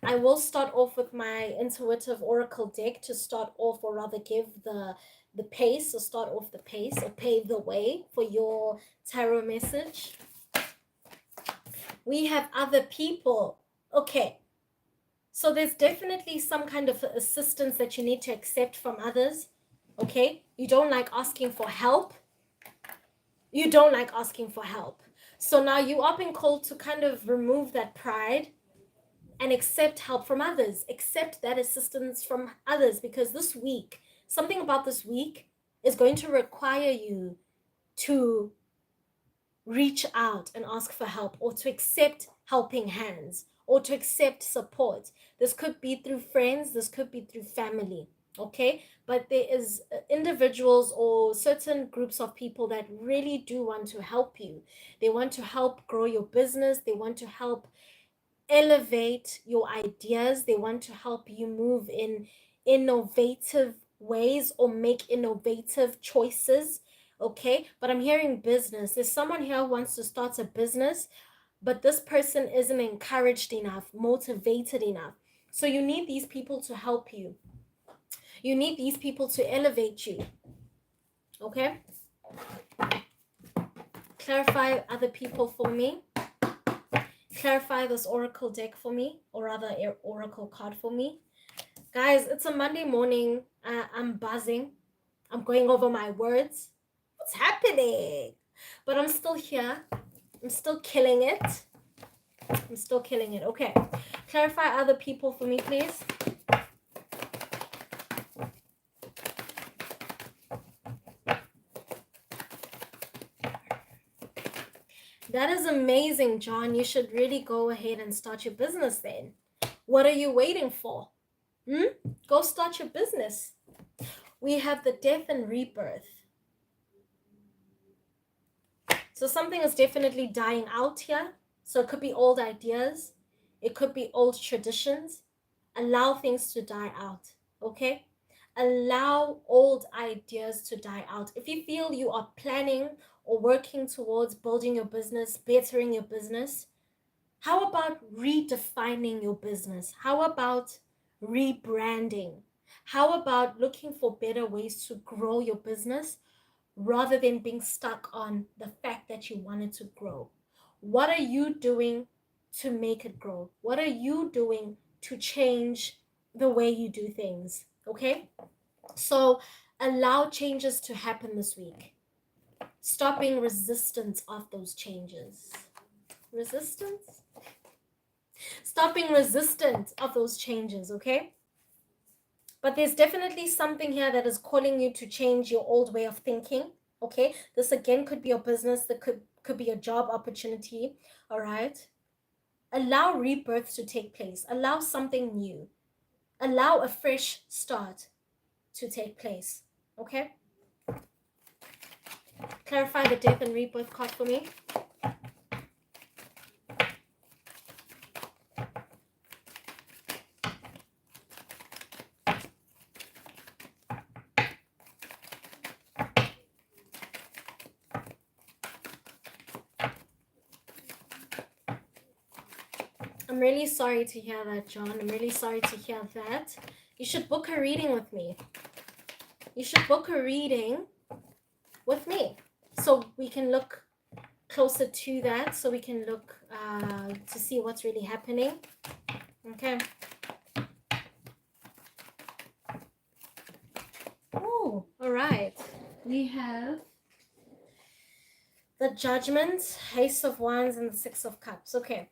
I will start off with my intuitive oracle deck to start off, or rather give the pace, or start off the pace, or pave the way for your tarot message. We have other people. Okay. So there's definitely some kind of assistance that you need to accept from others. Okay. You don't like asking for help. You don't like asking for help. So now you are being called to kind of remove that pride and accept help from others. Accept that assistance from others, because this week, something about this week is going to require you to reach out and ask for help, or to accept helping hands, or to accept support. This could be through friends, this could be through family. Okay, but there is individuals or certain groups of people that really do want to help you. They want to help grow your business. They want to help elevate your ideas. They want to help you move in innovative ways or make innovative choices. Okay, but I'm hearing business. There's someone here who wants to start a business, but this person isn't encouraged enough, motivated enough. So you need these people to help you. You need these people to elevate you. Okay? Clarify other people for me. Clarify this oracle deck for me, or rather oracle card for me. Guys, it's a Monday morning. I'm buzzing. I'm going over my words. What's happening? But I'm still here. I'm still killing it. I'm still killing it. Okay. Clarify other people for me, please. That is amazing, John. You should really go ahead and start your business then. What are you waiting for? Go start your business. We have the death and rebirth. So something is definitely dying out here. So it could be old ideas. It could be old traditions. Allow things to die out, okay? Allow old ideas to die out. If you feel you are planning or working towards building your business, bettering your business, how about redefining your business? How about rebranding? How about looking for better ways to grow your business rather than being stuck on the fact that you wanted to grow? What are you doing to make it grow? What are you doing to change the way you do things? Okay? So allow changes to happen this week. Stop being resistant of those changes. Resistance? Stop being resistant of those changes, okay? But there's definitely something here that is calling you to change your old way of thinking, okay? This again could be your business, that could be a job opportunity, all right? Allow rebirth to take place. Allow something new. Allow a fresh start to take place, okay? Clarify the death and rebirth card for me. I'm really sorry to hear that, John. I'm really sorry to hear that. You should book a reading with me. You should book a reading with me so we can look closer to that, so we can look to see what's really happening. Okay. Oh, all right. We have the Judgment, Ace of Wands, and the Six of Cups. Okay.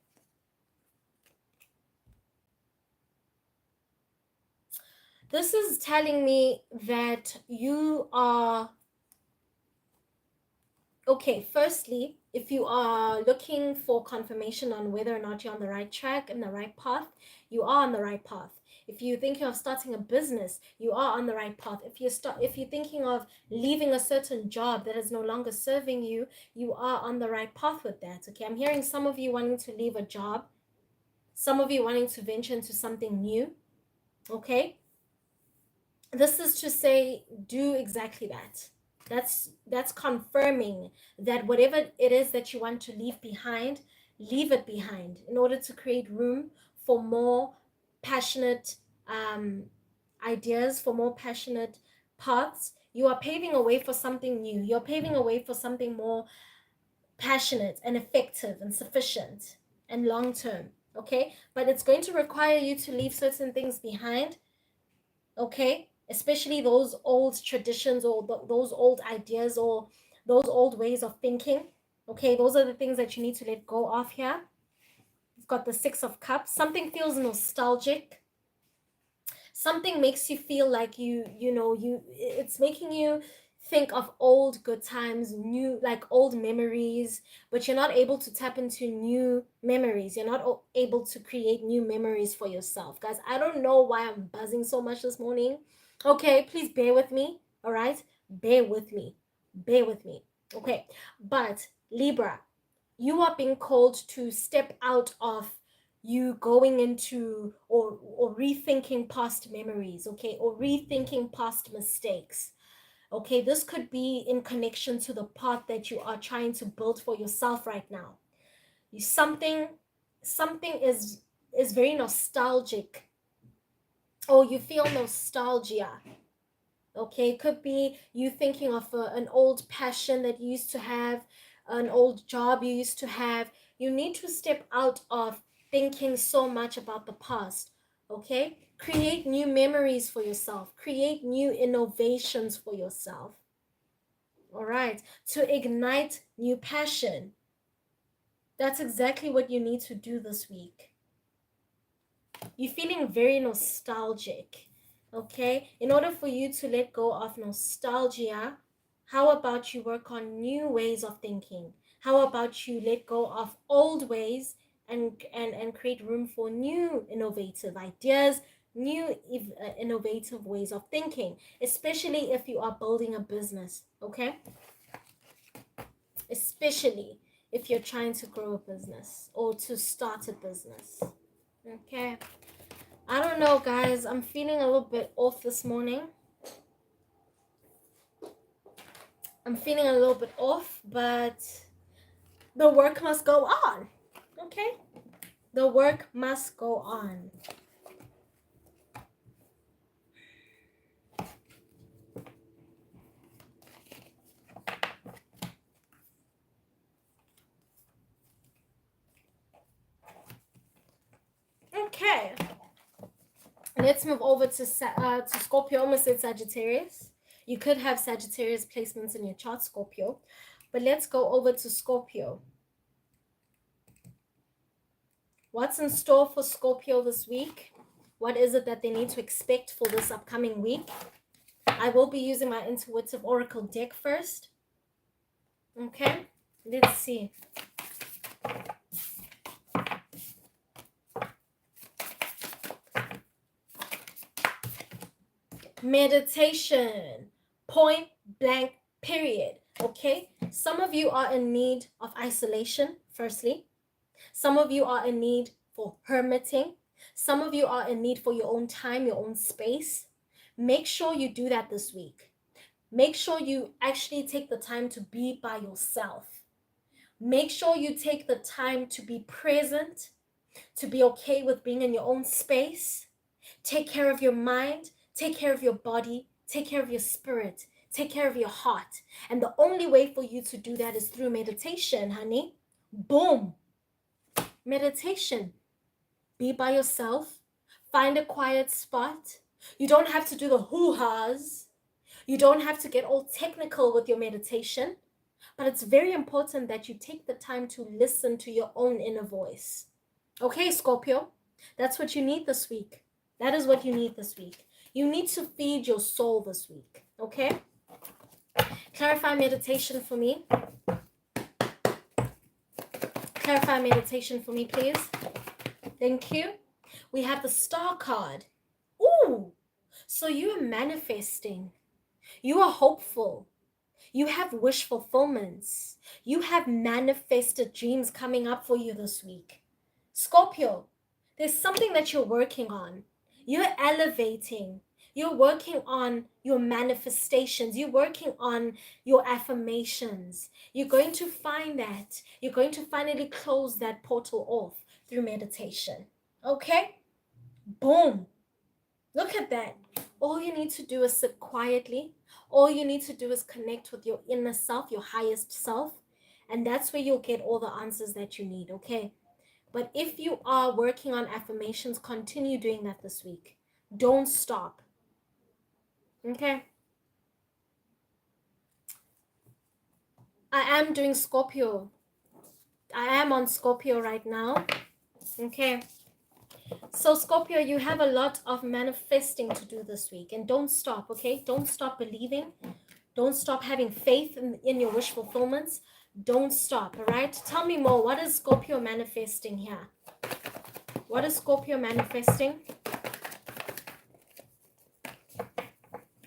This is telling me that you are, okay, firstly, if you are looking for confirmation on whether or not you're on the right track and the right path, you are on the right path. If you're thinking of starting a business, you are on the right path. If you're thinking of leaving a certain job that is no longer serving you, you are on the right path with that. Okay, I'm hearing some of you wanting to leave a job, some of you wanting to venture into something new. Okay, this is to say, do exactly that. That's confirming that whatever it is that you want to leave behind, leave it behind in order to create room for more passionate ideas, for more passionate paths. You are paving a way for something new. You're paving a way for something more passionate and effective and sufficient and long term. Okay, but it's going to require you to leave certain things behind. Okay, especially those old traditions or those old ideas or those old ways of thinking. Okay, those are the things that you need to let go of here. You've got the Six of Cups. Something feels nostalgic. Something makes you feel like it's making you think of old good times, new, like old memories, but you're not able to tap into new memories. You're not able to create new memories for yourself. Guys, I don't know why I'm buzzing so much this morning. Okay, please bear with me. All right, bear with me, bear with me. Okay, but Libra, you are being called to step out of you going into or rethinking past memories, okay, or rethinking past mistakes. Okay, this could be in connection to the path that you are trying to build for yourself right now. Something is very nostalgic, or you feel nostalgia. Okay, it could be you thinking of an old passion that you used to have, an old job you used to have. You need to step out of thinking so much about the past. Okay, create new memories for yourself, create new innovations for yourself. All right, to ignite new passion. That's exactly what you need to do this week. You're feeling very nostalgic. Okay, in order for you to let go of nostalgia, how about you work on new ways of thinking? How about you let go of old ways and create room for new innovative ideas, new innovative ways of thinking, especially if you are building a business. Okay, especially if you're trying to grow a business or to start a business. Okay, I don't know, guys. I'm feeling a little bit off this morning. I'm feeling a little bit off, but the work must go on. Okay? The work must go on. Okay. Let's move over to Scorpio. Almost said Sagittarius. You could have Sagittarius placements in your chart, Scorpio. But let's go over to Scorpio. What's in store for Scorpio this week? What is it that they need to expect for this upcoming week? I will be using my intuitive oracle deck first. Okay, let's see. Meditation, point blank, period. Okay, some of you are in need of isolation, firstly. Some of you are in need for hermiting. Some of you are in need for your own time, your own space. Make sure you do that this week. Make sure you actually take the time to be by yourself. Make sure you take the time to be present to be okay with being in your own space. Take care of your mind, take care of your body, take care of your spirit, take care of your heart. And the only way for you to do that is through meditation, honey. Boom. Meditation. Be by yourself. Find a quiet spot. You don't have to do the hoo-has. You don't have to get all technical with your meditation. But it's very important that you take the time to listen to your own inner voice. Okay, Scorpio, that's what you need this week. That is what you need this week. You need to feed your soul this week. Okay? Clarify meditation for me. Clarify meditation for me, please. Thank you. We have the Star card. Ooh, so you are manifesting. You are hopeful. You have wish fulfillments. You have manifested dreams coming up for you this week. Scorpio, there's something that you're working on. You're elevating. You're working on your manifestations. You're working on your affirmations. You're going to find that. You're going to finally close that portal off through meditation. Okay? Boom. Look at that. All you need to do is sit quietly. All you need to do is connect with your inner self, your highest self. And that's where you'll get all the answers that you need, okay? But if you are working on affirmations, continue doing that this week. Don't stop. Okay? I am doing Scorpio. I am on Scorpio right now. Okay? So Scorpio, you have a lot of manifesting to do this week. And don't stop, okay? Don't stop believing. Don't stop having faith in your wish fulfillments. Don't stop, all right? Tell me more. What is Scorpio manifesting here? What is Scorpio manifesting?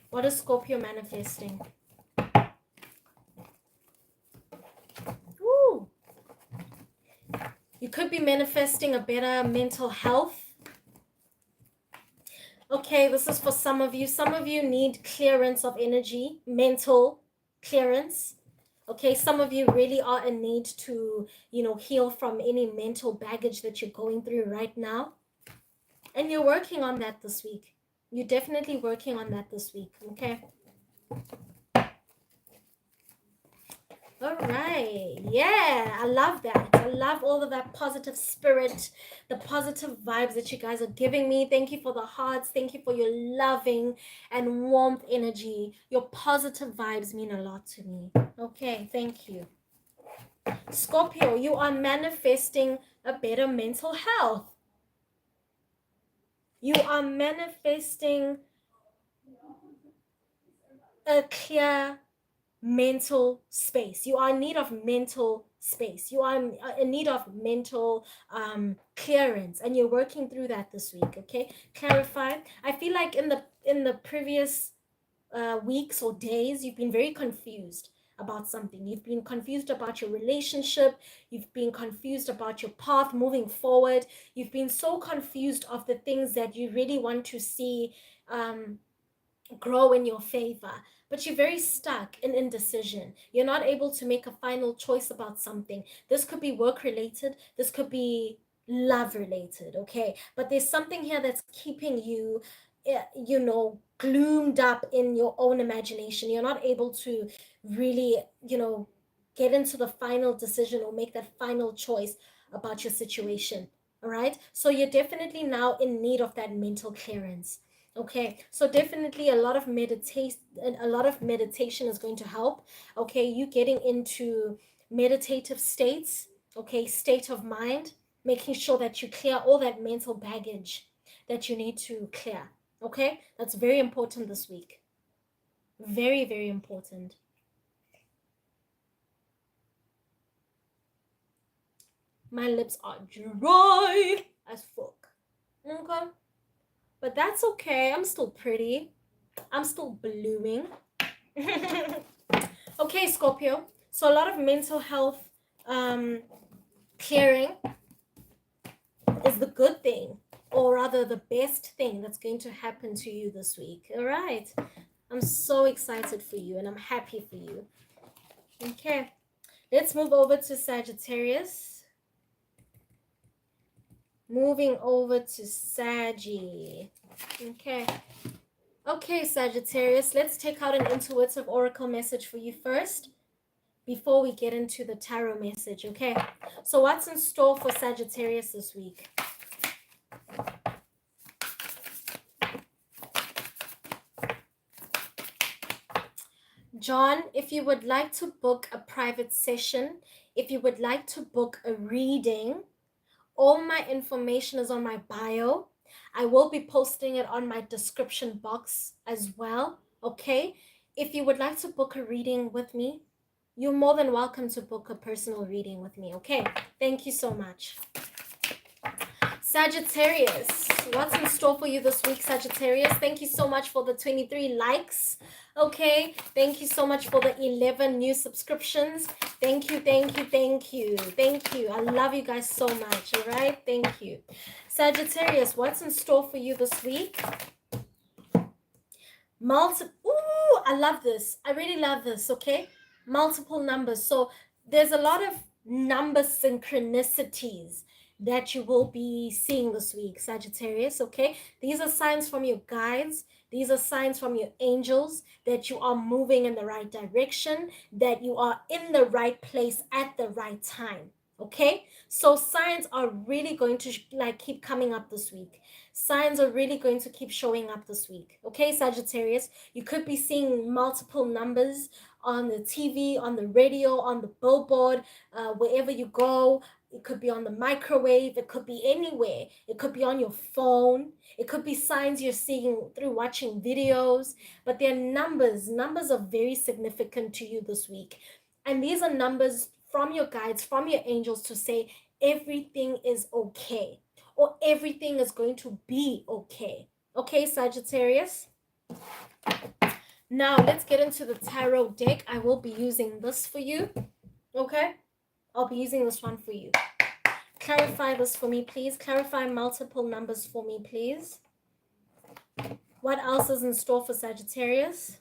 What is Scorpio manifesting? Woo! You could be manifesting a better mental health. Okay, this is for some of you. Some of you need clearance of energy, mental clearance. Okay, some of you really are in need to, heal from any mental baggage that you're going through right now. And you're working on that this week. You're definitely working on that this week, okay? All right. Yeah, I love that. I love all of that positive spirit, the positive vibes that you guys are giving me. Thank you for the hearts. Thank you for your loving and warmth energy. Your positive vibes mean a lot to me. Okay, thank you. Scorpio, you are manifesting a better mental health. You are manifesting a clear mental space. You are in need of mental space. You are in need of mental clearance, and you're working through that this week. Okay, clarify. I feel like in the previous weeks or days, you've been very confused about something. You've been confused about your relationship. You've been confused about your path moving forward. You've been so confused of the things that you really want to see grow in your favor, but you're very stuck in indecision. You're not able to make a final choice about something. This could be work related, this could be love related, okay? But there's something here that's keeping you gloomed up in your own imagination. You're not able to really get into the final decision or make that final choice about your situation. All right, so you're definitely now in need of that mental clearance. Okay, so definitely a lot of meditation is going to help. Okay, you getting into meditative states, okay, state of mind, making sure that you clear all that mental baggage that you need to clear. Okay, that's very important this week. Very, very important. My lips are dry as fuck. Okay. But that's okay. I'm still pretty. I'm still blooming. Okay, Scorpio. So a lot of mental health clearing is the good thing, or rather the best thing that's going to happen to you this week. All right. I'm so excited for you and I'm happy for you. Okay. Let's move over to Sagittarius. Moving over to Saggy. Okay, Sagittarius, let's take out an intuitive oracle message for you first before we get into the tarot message, okay? So what's in store for Sagittarius this week? John, if you would like to book a private session, if you would like to book a reading, all my information is on my bio. I will be posting it on my description box as well, okay? If you would like to book a reading with me, you're more than welcome to book a personal reading with me, okay? Thank you so much. Sagittarius, what's in store for you this week, Sagittarius? Thank you so much for the 23 likes, okay? Thank you so much for the 11 new subscriptions. Thank you, thank you, thank you, thank you. I love you guys so much, all right? Thank you. Sagittarius, what's in store for you this week? Ooh, I love this. I really love this, okay? Multiple numbers. So there's a lot of number synchronicities that you will be seeing this week, Sagittarius, okay? These are signs from your guides. These are signs from your angels that you are moving in the right direction, that you are in the right place at the right time, okay? So signs are really going to keep coming up this week. Signs are really going to keep showing up this week, okay, Sagittarius? You could be seeing multiple numbers on the TV, on the radio, on the billboard, wherever you go. It could be on the microwave. It could be anywhere. It could be on your phone. It could be signs you're seeing through watching videos. But they're numbers. Numbers are very significant to you this week. And these are numbers from your guides, from your angels, to say everything is okay, or everything is going to be okay. Okay, Sagittarius? Now, let's get into the tarot deck. I will be using this for you, okay? I'll be using this one for you. Clarify this for me, please. Clarify multiple numbers for me, please. What else is in store for Sagittarius?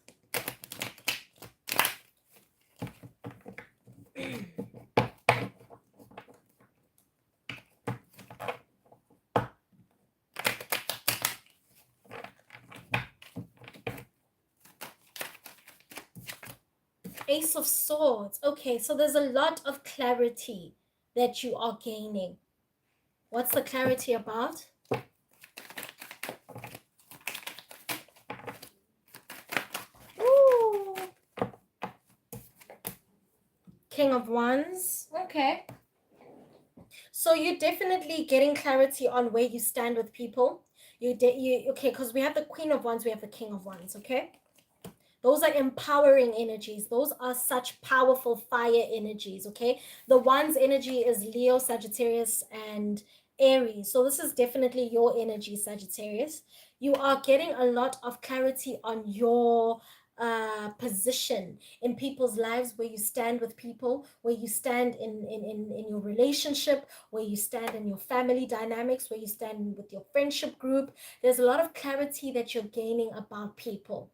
Ace of Swords. Okay, so there's a lot of clarity that you are gaining. What's the clarity about? Ooh. King of Wands. Okay. So you're definitely getting clarity on where you stand with people. Okay, because we have the Queen of Wands, we have the King of Wands, okay? Those are empowering energies. Those are such powerful fire energies, okay? The Wands energy is Leo, Sagittarius, and Aries. So this is definitely your energy, Sagittarius. You are getting a lot of clarity on your position in people's lives, where you stand with people, where you stand in your relationship, where you stand in your family dynamics, where you stand with your friendship group. There's a lot of clarity that you're gaining about people.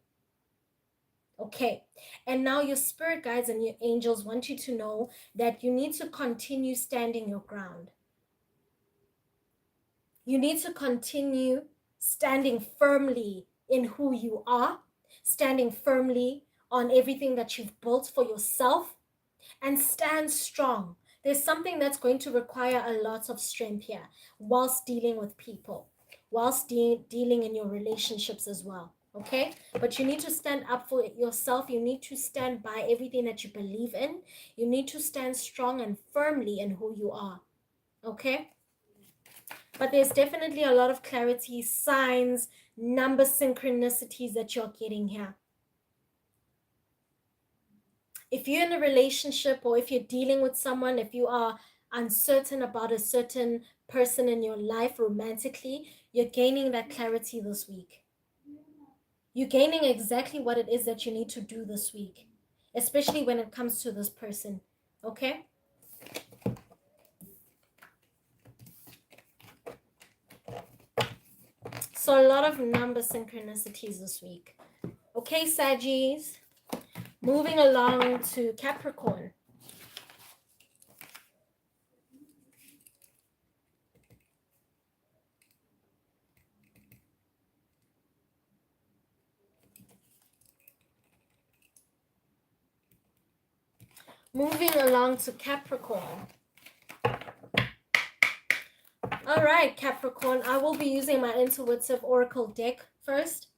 Okay, and now your spirit guides and your angels want you to know that you need to continue standing your ground. You need to continue standing firmly in who you are, standing firmly on everything that you've built for yourself, and stand strong. There's something that's going to require a lot of strength here whilst dealing with people, whilst dealing in your relationships as well. Okay, but you need to stand up for yourself. You need to stand by everything that you believe in. You need to stand strong and firmly in who you are. Okay, but there's definitely a lot of clarity, signs, number synchronicities that you're getting here. If you're in a relationship, or if you're dealing with someone, if you are uncertain about a certain person in your life romantically, you're gaining that clarity this week. You're gaining exactly what it is that you need to do this week, especially when it comes to this person, okay? So a lot of number synchronicities this week. Okay, Saggies, moving along to Capricorn. Moving along to Capricorn. All right, Capricorn, I will be using my intuitive oracle deck first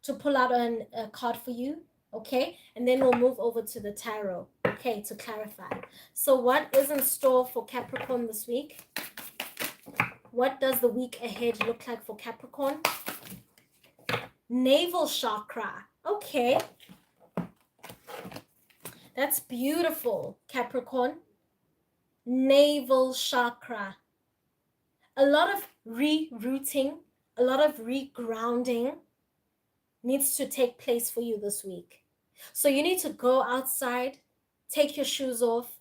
to pull out a card for you, okay? And then we'll move over to the tarot, okay, to clarify. So what is in store for Capricorn this week? What does the week ahead look like for Capricorn? Navel chakra. Okay. That's beautiful, Capricorn. Navel chakra. A lot of rerouting, a lot of regrounding needs to take place for you this week. So you need to go outside, take your shoes off,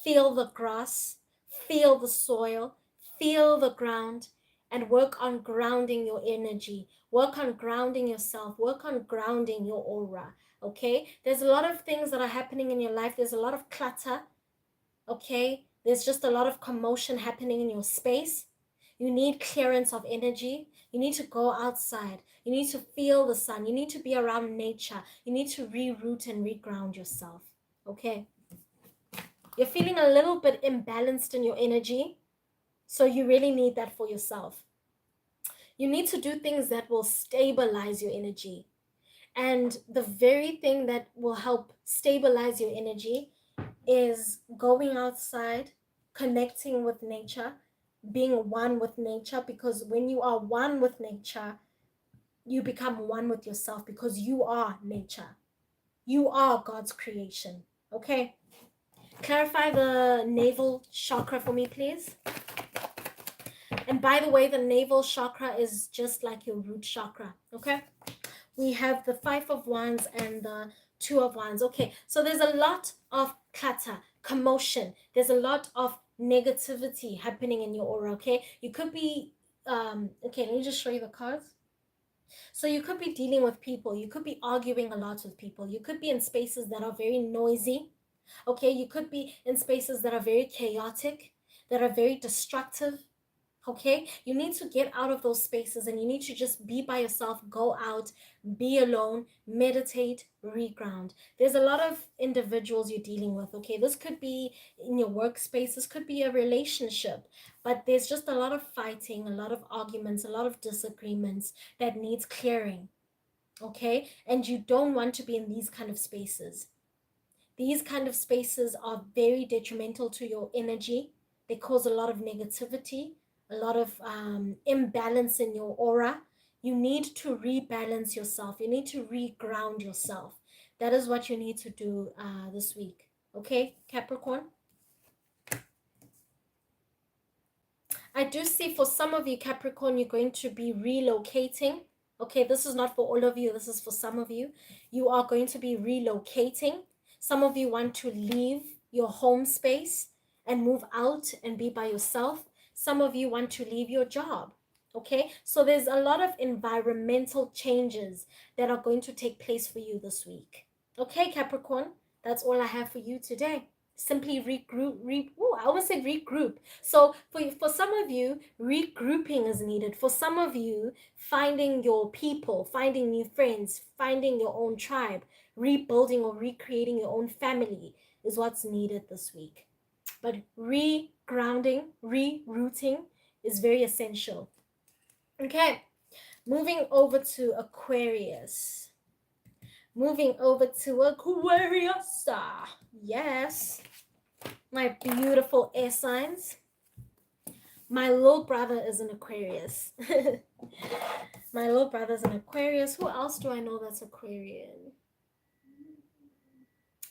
feel the grass, feel the soil, feel the ground, and work on grounding your energy. Work on grounding yourself. Work on grounding your aura. Okay? There's a lot of things that are happening in your life. There's a lot of clutter. Okay? There's just a lot of commotion happening in your space. You need clearance of energy. You need to go outside. You need to feel the sun. You need to be around nature. You need to reroute and reground yourself. Okay? You're feeling a little bit imbalanced in your energy. So you really need that for yourself. You need to do things that will stabilize your energy. And the very thing that will help stabilize your energy is going outside, connecting with nature, being one with nature, because when you are one with nature, you become one with yourself, because you are nature. You are God's creation. Okay? Clarify the navel chakra for me, please. And by the way, the navel chakra is just like your root chakra. Okay? We have the 5 of Wands and the 2 of Wands. Okay, so there's a lot of clutter, commotion. There's a lot of negativity happening in your aura, okay? You could be, okay, let me just show you the cards. So you could be dealing with people. You could be arguing a lot with people. You could be in spaces that are very noisy, okay? You could be in spaces that are very chaotic, that are very destructive. Okay, you need to get out of those spaces and you need to just be by yourself, go out, be alone, meditate, reground. There's a lot of individuals you're dealing with. Okay, this could be in your workspace, this could be a relationship, but there's just a lot of fighting, a lot of arguments, a lot of disagreements that needs clearing. Okay, and you don't want to be in these kind of spaces. These kind of spaces are very detrimental to your energy. They cause a lot of negativity, a lot of imbalance in your aura. You need to rebalance yourself. You need to reground yourself. That is what you need to do this week. Okay, Capricorn? I do see for some of you, Capricorn, you're going to be relocating. Okay, this is not for all of you. This is for some of you. You are going to be relocating. Some of you want to leave your home space and move out and be by yourself. Some of you want to leave your job. Okay, so there's a lot of environmental changes that are going to take place for you this week. Okay, Capricorn, that's all I have for you today. Simply regroup. I almost said regroup. So for some of you, regrouping is needed. For some of you, finding your people, finding new friends, finding your own tribe, rebuilding or recreating your own family is what's needed this week. But regrounding, rerouting is very essential. Okay, moving over to Aquarius. Moving over to Aquarius. Yes, my beautiful air signs. My little brother is an Aquarius. My little brother's an Aquarius. Who else do I know that's Aquarian?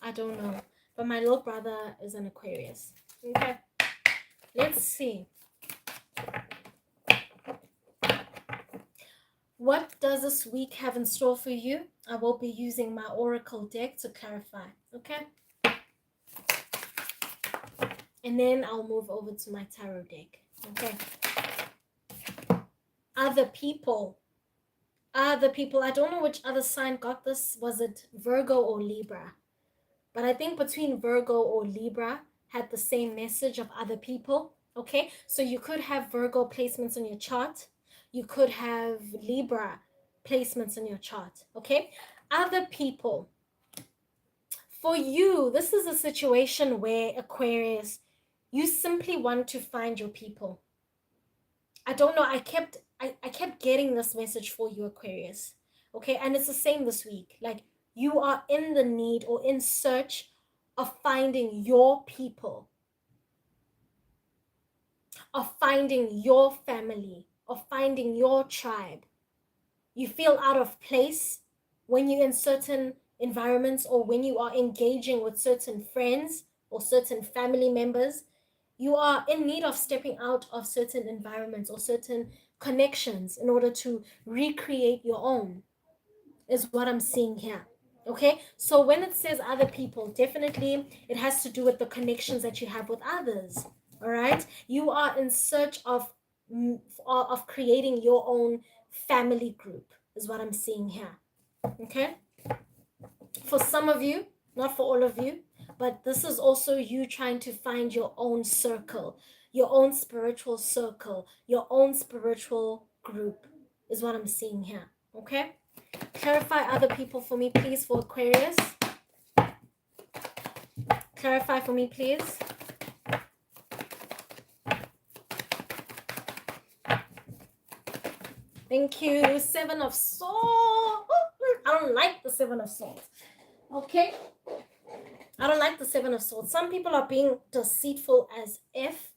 I don't know. But my little brother is an Aquarius. Okay. Let's see. What does this week have in store for you? I will be using my oracle deck to clarify. Okay. And then I'll move over to my tarot deck. Okay. Other people. I don't know which other sign got this. Was it Virgo or Libra? But I think between Virgo or Libra had the same message of other people. Okay. So you could have Virgo placements in your chart. You could have Libra placements in your chart. Okay. Other people. For you, this is a situation where, Aquarius, you simply want to find your people. I don't know, I kept getting this message for you, Aquarius. Okay, and it's the same this week. Like, you are in the need or in search of finding your people, of finding your family, of finding your tribe. You feel out of place when you're in certain environments, or when you are engaging with certain friends or certain family members. You are in need of stepping out of certain environments or certain connections in order to recreate your own, is what I'm seeing here. Okay, so when it says other people, definitely it has to do with the connections that you have with others. All right, you are in search of creating your own family group, is what I'm seeing here. Okay, for some of you, not for all of you, but this is also you trying to find your own circle, your own spiritual circle, your own spiritual group, is what I'm seeing here. Okay, clarify other people for me, please, for Aquarius. Clarify for me, please. Thank you. Seven of Swords. I don't like the Seven of Swords. Okay, I don't like the Seven of Swords. Some people are being deceitful as if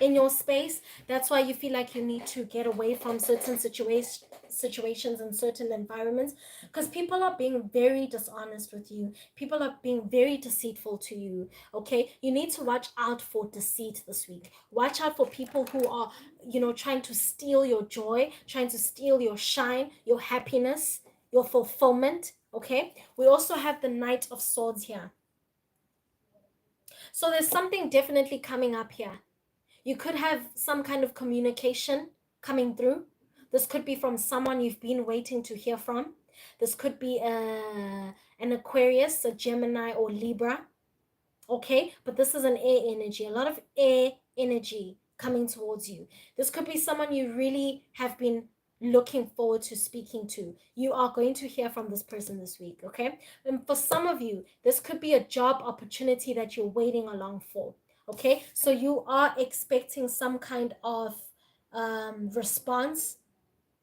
in your space. That's why you feel like you need to get away from certain situations and certain environments, because people are being very dishonest with you. People are being very deceitful to you. Okay, you need to watch out for deceit this week. Watch out for people who are, trying to steal your joy, trying to steal your shine, your happiness, your fulfillment. Okay, we also have the Knight of Swords here. So there's something definitely coming up here. You could have some kind of communication coming through. This could be from someone you've been waiting to hear from. This could be an Aquarius, a Gemini, or Libra. Okay, but this is an air energy, a lot of air energy coming towards you. This could be someone you really have been looking forward to speaking to. You are going to hear from this person this week. Okay, and for some of you, this could be a job opportunity that you're waiting along for. Okay, so you are expecting some kind of response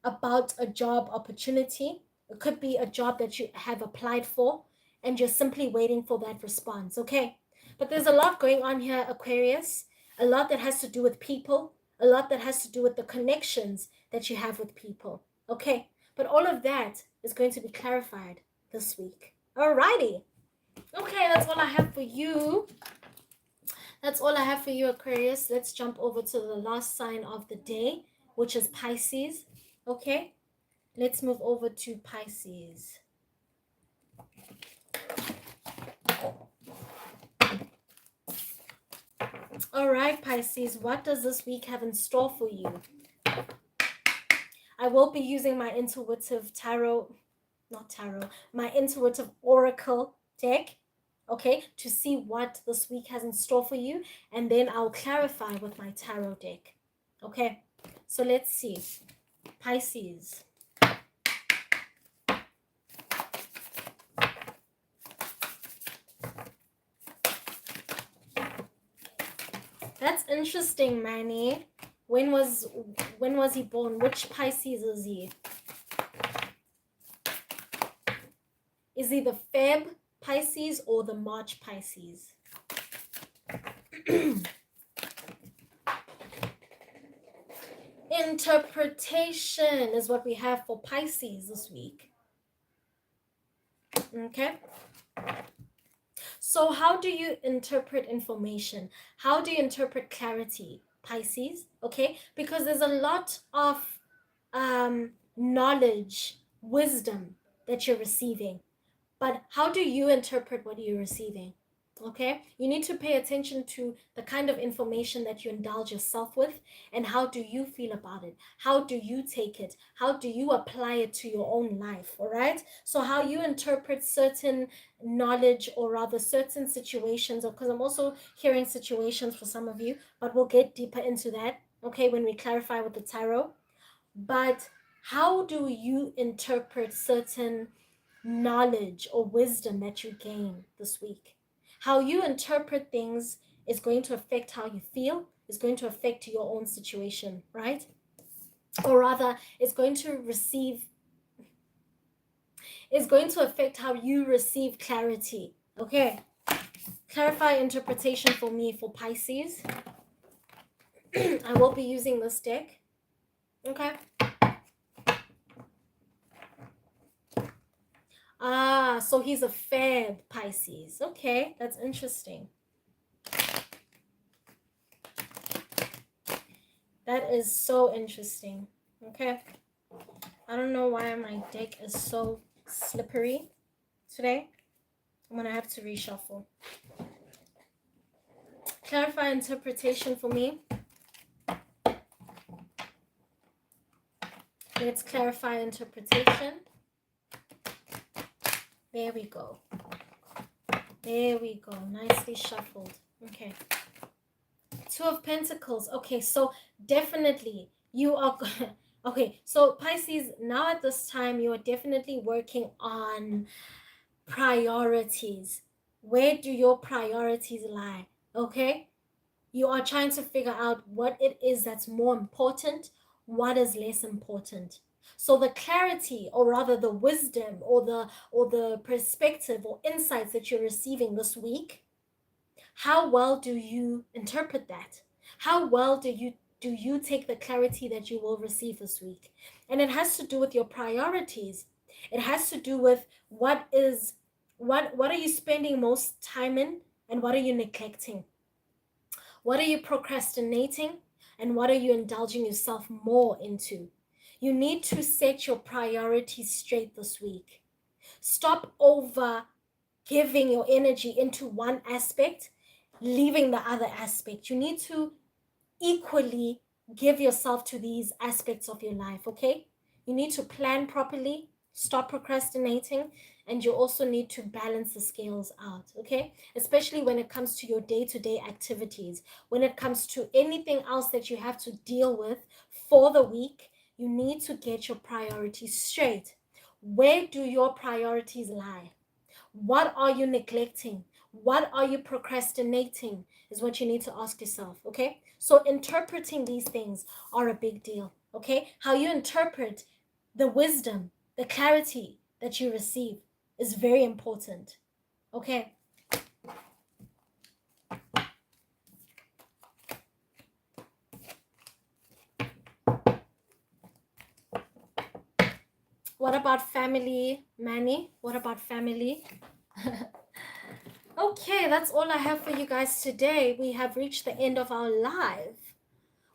about a job opportunity. It could be a job that you have applied for and you're simply waiting for that response. Okay, but there's a lot going on here, Aquarius. A lot that has to do with people, a lot that has to do with the connections that you have with people. Okay, but all of that is going to be clarified this week. Alrighty. Okay, that's all I have for you. That's all I have for you, Aquarius. Let's jump over to the last sign of the day, which is Pisces. Okay, let's move over to Pisces. All right, Pisces, what does this week have in store for you? I will be using my intuitive my intuitive oracle deck, okay, to see what this week has in store for you, and then I'll clarify with my tarot deck. Okay, so let's see. Pisces. That's interesting, Manny. When was he born? Which Pisces is he? Is he the Feb Pisces or the March Pisces? Interpretation is what we have for Pisces this week. Okay. So how do you interpret information? How do you interpret clarity, Pisces? Okay, because there's a lot of knowledge, wisdom that you're receiving. But how do you interpret what you're receiving? Okay, you need to pay attention to the kind of information that you indulge yourself with, and how do you feel about it? How do you take it? How do you apply it to your own life? All right, so how you interpret certain knowledge, or rather certain situations, because I'm also hearing situations for some of you, but we'll get deeper into that, okay, when we clarify with the tarot. But how do you interpret certain knowledge or wisdom that you gain this week. How you interpret things is going to affect how you feel, is going to affect your own situation, right? Or rather, it's going to affect how you receive clarity. Okay. Clarify interpretation for me for Pisces. I will be using this deck. Okay. So he's a Feb Pisces. Okay, that's interesting. That is so interesting. Okay. I don't know why my deck is so slippery today. I'm gonna have to reshuffle. Clarify interpretation for me. Let's clarify interpretation. There we go. There we go. Nicely shuffled. Okay. Two of Pentacles. Okay, so definitely you are... Okay, so Pisces, now at this time, you are definitely working on priorities. Where do your priorities lie? Okay? You are trying to figure out what it is that's more important, what is less important. So the clarity, or rather the wisdom, or the perspective or insights that you're receiving this week, how well do you interpret that? How well do you take the clarity that you will receive this week? And it has to do with your priorities. It has to do with what are you spending most time in, and what are you neglecting? What are you procrastinating, and what are you indulging yourself more into? You need to set your priorities straight this week. Stop over giving your energy into one aspect, leaving the other aspect. You need to equally give yourself to these aspects of your life, okay? You need to plan properly, stop procrastinating, and you also need to balance the scales out, okay? Especially when it comes to your day-to-day activities. When it comes to anything else that you have to deal with for the week, you need to get your priorities straight. Where do your priorities lie? What are you neglecting? What are you procrastinating is what you need to ask yourself, okay? So interpreting these things are a big deal, okay? How you interpret the wisdom, the clarity that you receive is very important, okay? What about family, Manny? What about family? Okay, that's all I have for you guys today. We have reached the end of our live.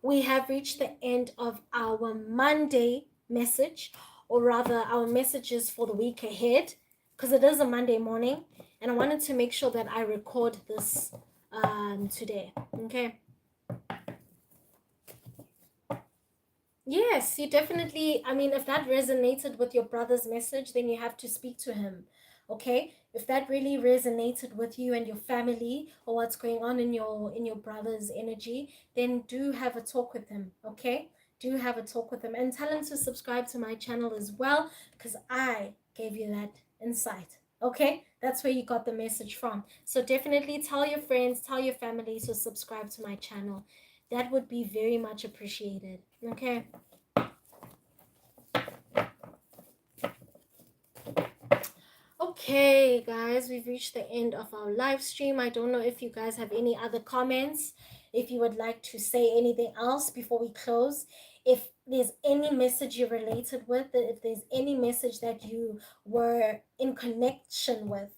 We have reached the end of our Monday message, or rather our messages for the week ahead, because it is a Monday morning, and I wanted to make sure that I record this today. Okay. Yes, you definitely, I mean, if that resonated with your brother's message, then you have to speak to him. Okay? If that really resonated with you and your family, or what's going on in your brother's energy, then do have a talk with him. Okay? Do have a talk with him, and tell him to subscribe to my channel as well, because I gave you that insight. Okay? That's where you got the message from. So definitely tell your friends, tell your family to subscribe to my channel. That would be very much appreciated. Okay. Okay, guys, we've reached the end of our live stream. I don't know if you guys have any other comments, if you would like to say anything else before we close. If there's any message you related with, if there's any message that you were in connection with,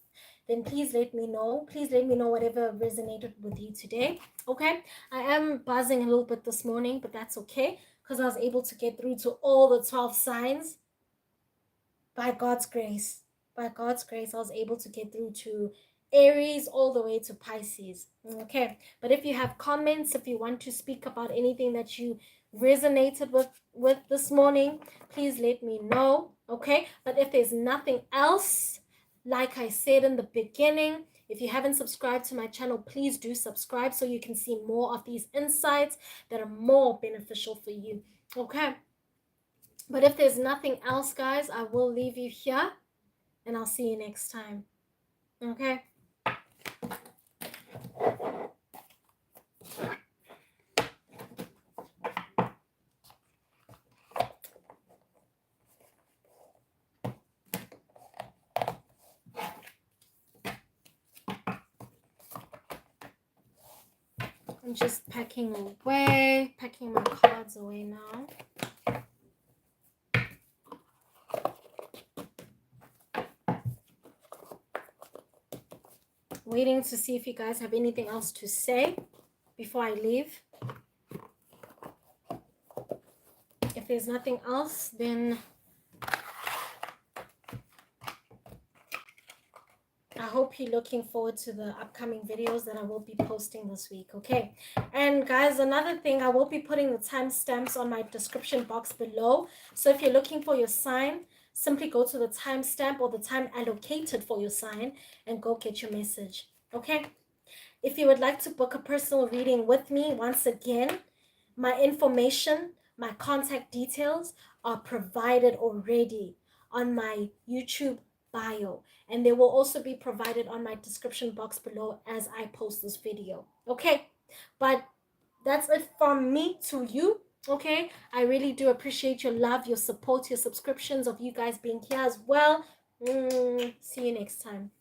then please let me know. Please let me know whatever resonated with you today. Okay, I am buzzing a little bit this morning, but that's okay, because I was able to get through to all the 12 signs by God's grace. By God's grace, I was able to get through to Aries all the way to Pisces. Okay, but if you have comments, if you want to speak about anything that you resonated with this morning, please let me know. Okay, but if there's nothing else, like I said in the beginning, if you haven't subscribed to my channel, please do subscribe so you can see more of these insights that are more beneficial for you. Okay, but if there's nothing else, guys, I will leave you here. and I'll see you next time. Okay? I'm just packing my cards away now. Waiting to see if you guys have anything else to say before I leave. If there's nothing else, then I hope you're looking forward to the upcoming videos that I will be posting this week, okay? And guys, another thing, I will be putting the timestamps on my description box below. So if you're looking for your sign, simply go to the timestamp or the time allocated for your sign and go get your message, okay? If you would like to book a personal reading with me, once again, my information, my contact details are provided already on my YouTube bio, and they will also be provided on my description box below as I post this video, okay? But that's it from me to you, okay? I really do appreciate your love, your support, your subscriptions, of you guys being here as well. See you next time.